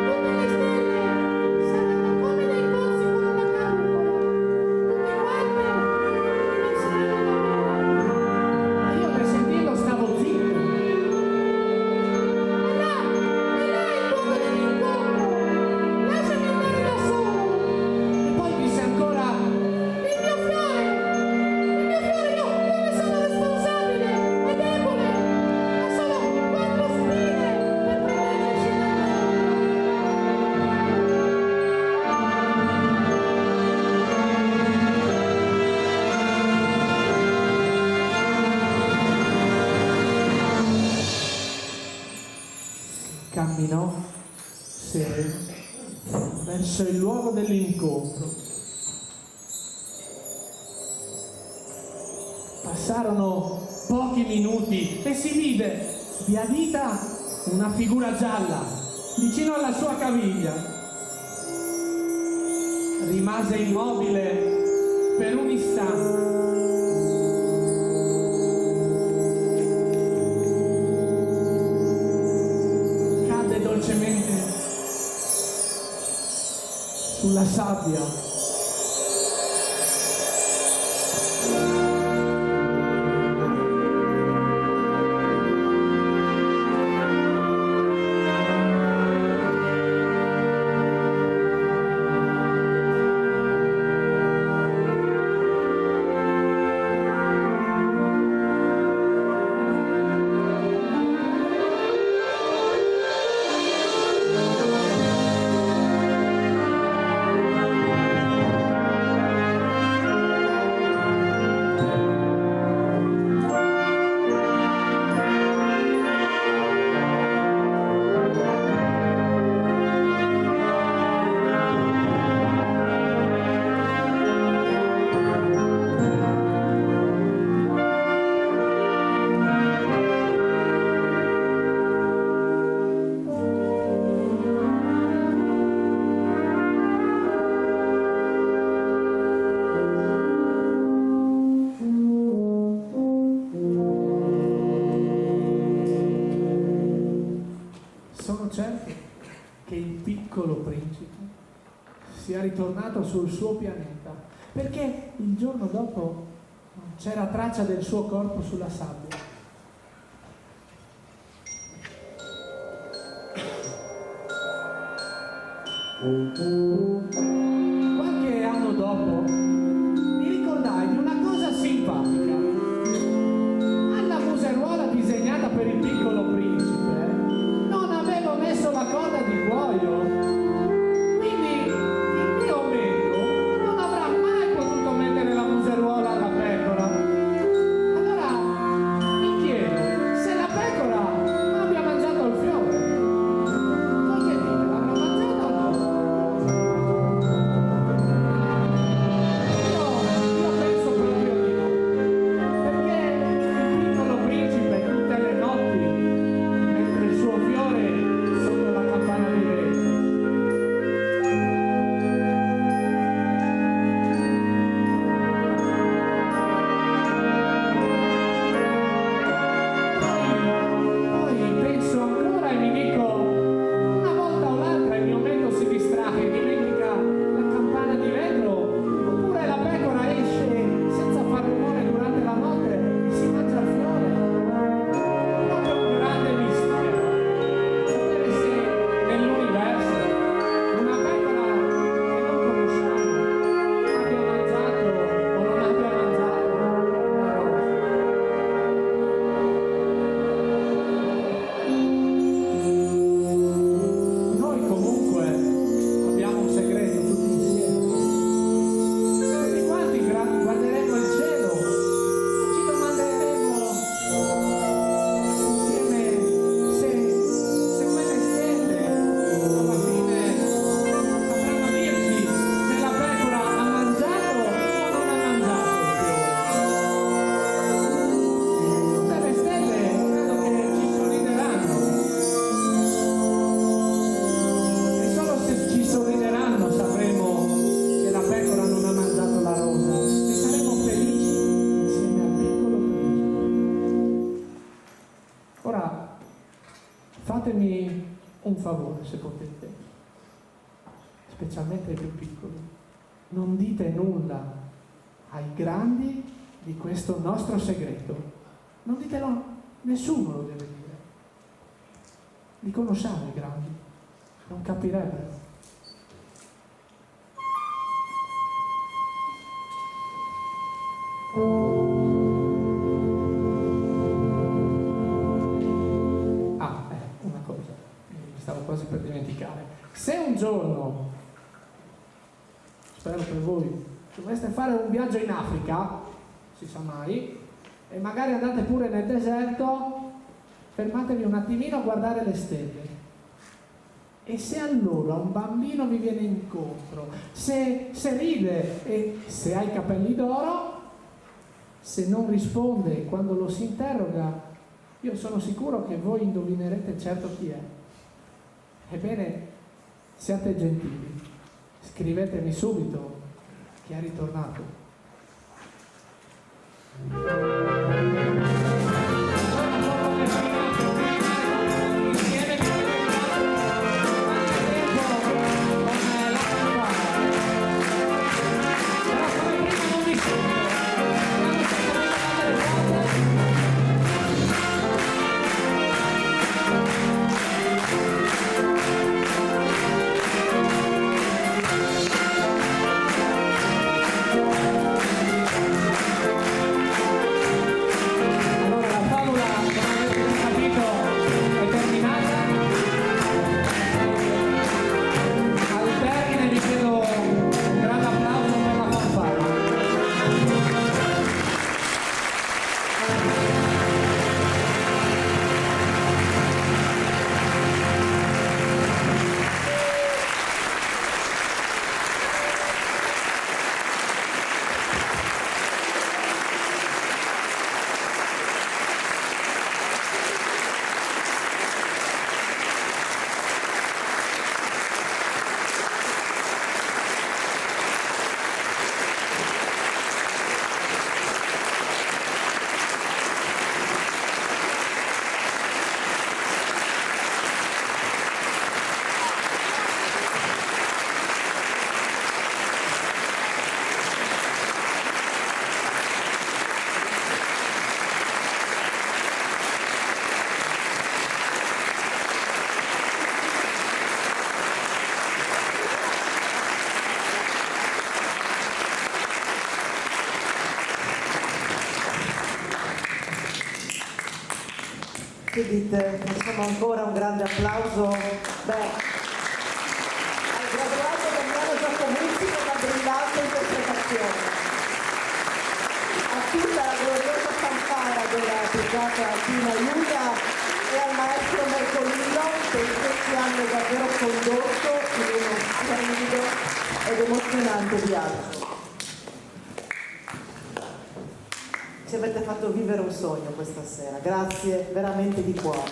Tutte le stelle saranno come dei pozzi con una carrucola. Tutte quante penseranno a me. e io per sentirlo stavo zitto. È là il luogo dell'incontro. Lasciami andare da solo. E poi disse ancora: Il mio fiore, io non ne sono responsabile, è debole, ha solo 4 spine per proteggersi da camminò sereno verso il luogo dell'incontro. Passarono pochi minuti e si vide di adita una figura gialla vicino alla sua caviglia. Rimase immobile per un istante. Cadde dolcemente sulla sabbia. Sono certo che il piccolo principe sia ritornato sul suo pianeta, perché il giorno dopo non c'era traccia del suo corpo sulla sabbia. Qualche anno dopo mi ricordai di una cosa simpatica. Alla museruola disegnata per il piccolo principe non avevo messo la coda di cuoio, quindi il mio ometto non avrà mai potuto mettere la museruola alla pecora. Allora mi chiedo se la pecora abbia mangiato il fiore. Voi che dite, l'avrà mangiato o no? Io penso proprio di no, perché il piccolo principe tutte le notti mette il suo fiore sotto la campana di vetro. Poi penso ancora e mi dico, una volta o l'altra il mio metto si distrae e dimentica la campana di vetro, oppure la pecora esce senza far rumore durante la notte e si mangia il fiore. Proprio un grande mistero sapere se nell'universo una pecora che non conosciamo abbia mangiato o non abbia mangiato una rosa. Noi comunque abbiamo un segreto tutti insieme. Tutti quanti guarderemo il cielo e ci domanderemo insieme se quelle stelle alla fine sapranno dirci se la pecora ha mangiato o non ha mangiato il fiore. Tutte le stelle credo che ci sorrideranno. E solo se ci sorrideranno sapremo che la pecora non ha mangiato la rosa e saremo felici insieme al piccolo principe. Ora, fatemi un favore se potete, specialmente ai più piccoli. Non dite nulla ai grandi di questo nostro segreto. Non ditelo, nessuno lo deve dire. Li conosciamo i grandi, non capirebbero. Una cosa, mi stavo quasi per dimenticare. Se un giorno, spero per voi, dovreste fare un viaggio in Africa, si sa mai, e magari andate pure nel deserto, fermatevi un attimino a guardare le stelle. E se allora un bambino vi viene incontro, se ride e se ha i capelli d'oro, Se non risponde quando lo si interroga, io sono sicuro che voi indovinerete certo chi è. Ebbene, siate gentili, scrivetemi subito che è ritornato. Che dite? Facciamo ancora un grande applauso al graduato Damiano Giacometti con una brillante interpretazione, a tutta la gloriosa fanfara della brigata alpina Giulia e al maestro Mercolino che in questi anni ha davvero condotto in uno splendido ed emozionante viaggio. Ci avete fatto vivere un sogno questa sera, grazie veramente di cuore.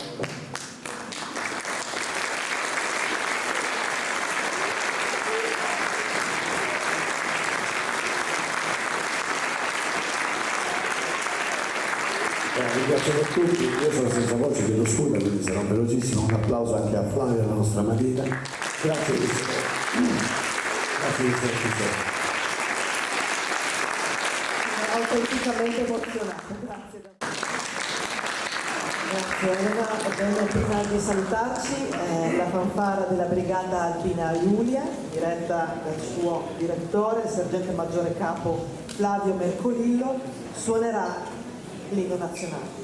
Ringrazio per tutti, io sono senza voce, chiedo scusa, quindi sarò velocissimo. Un applauso anche a Flavia, la nostra matita. Grazie di Grazie di essere Autenticamente emozionato, grazie. Grazie Elena. Bene, prima di salutarci, la fanfara della Brigata Alpina Giulia, diretta dal suo direttore, il sergente maggiore capo Flavio Mercolillo, suonerà l'inno nazionale.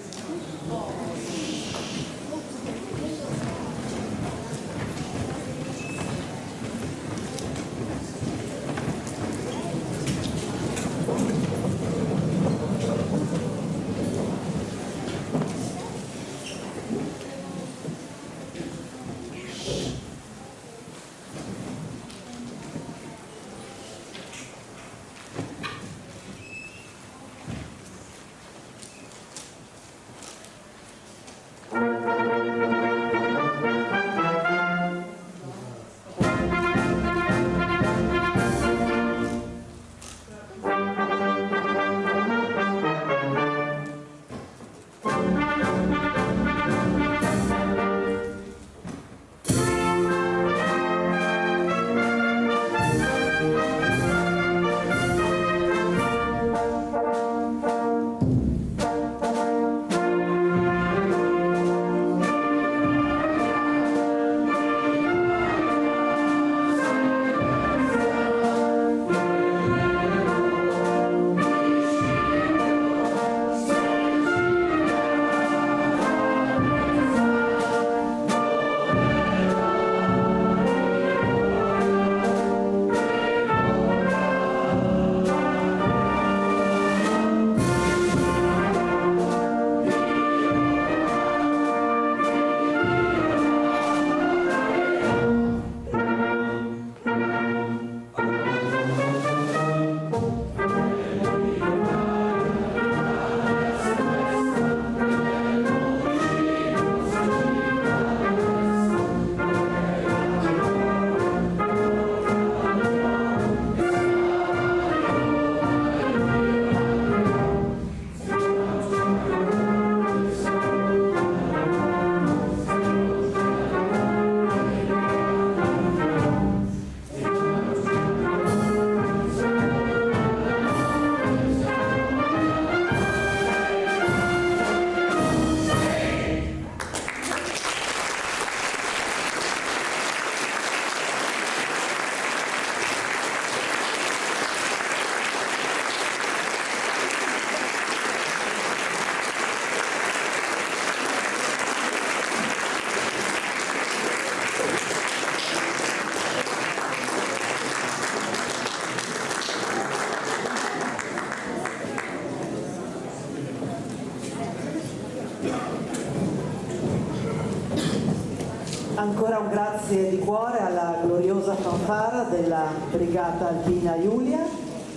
Ancora un grazie di cuore alla gloriosa fanfara della Brigata Alpina Giulia,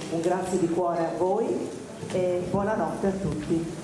un grazie di cuore a voi e buonanotte a tutti.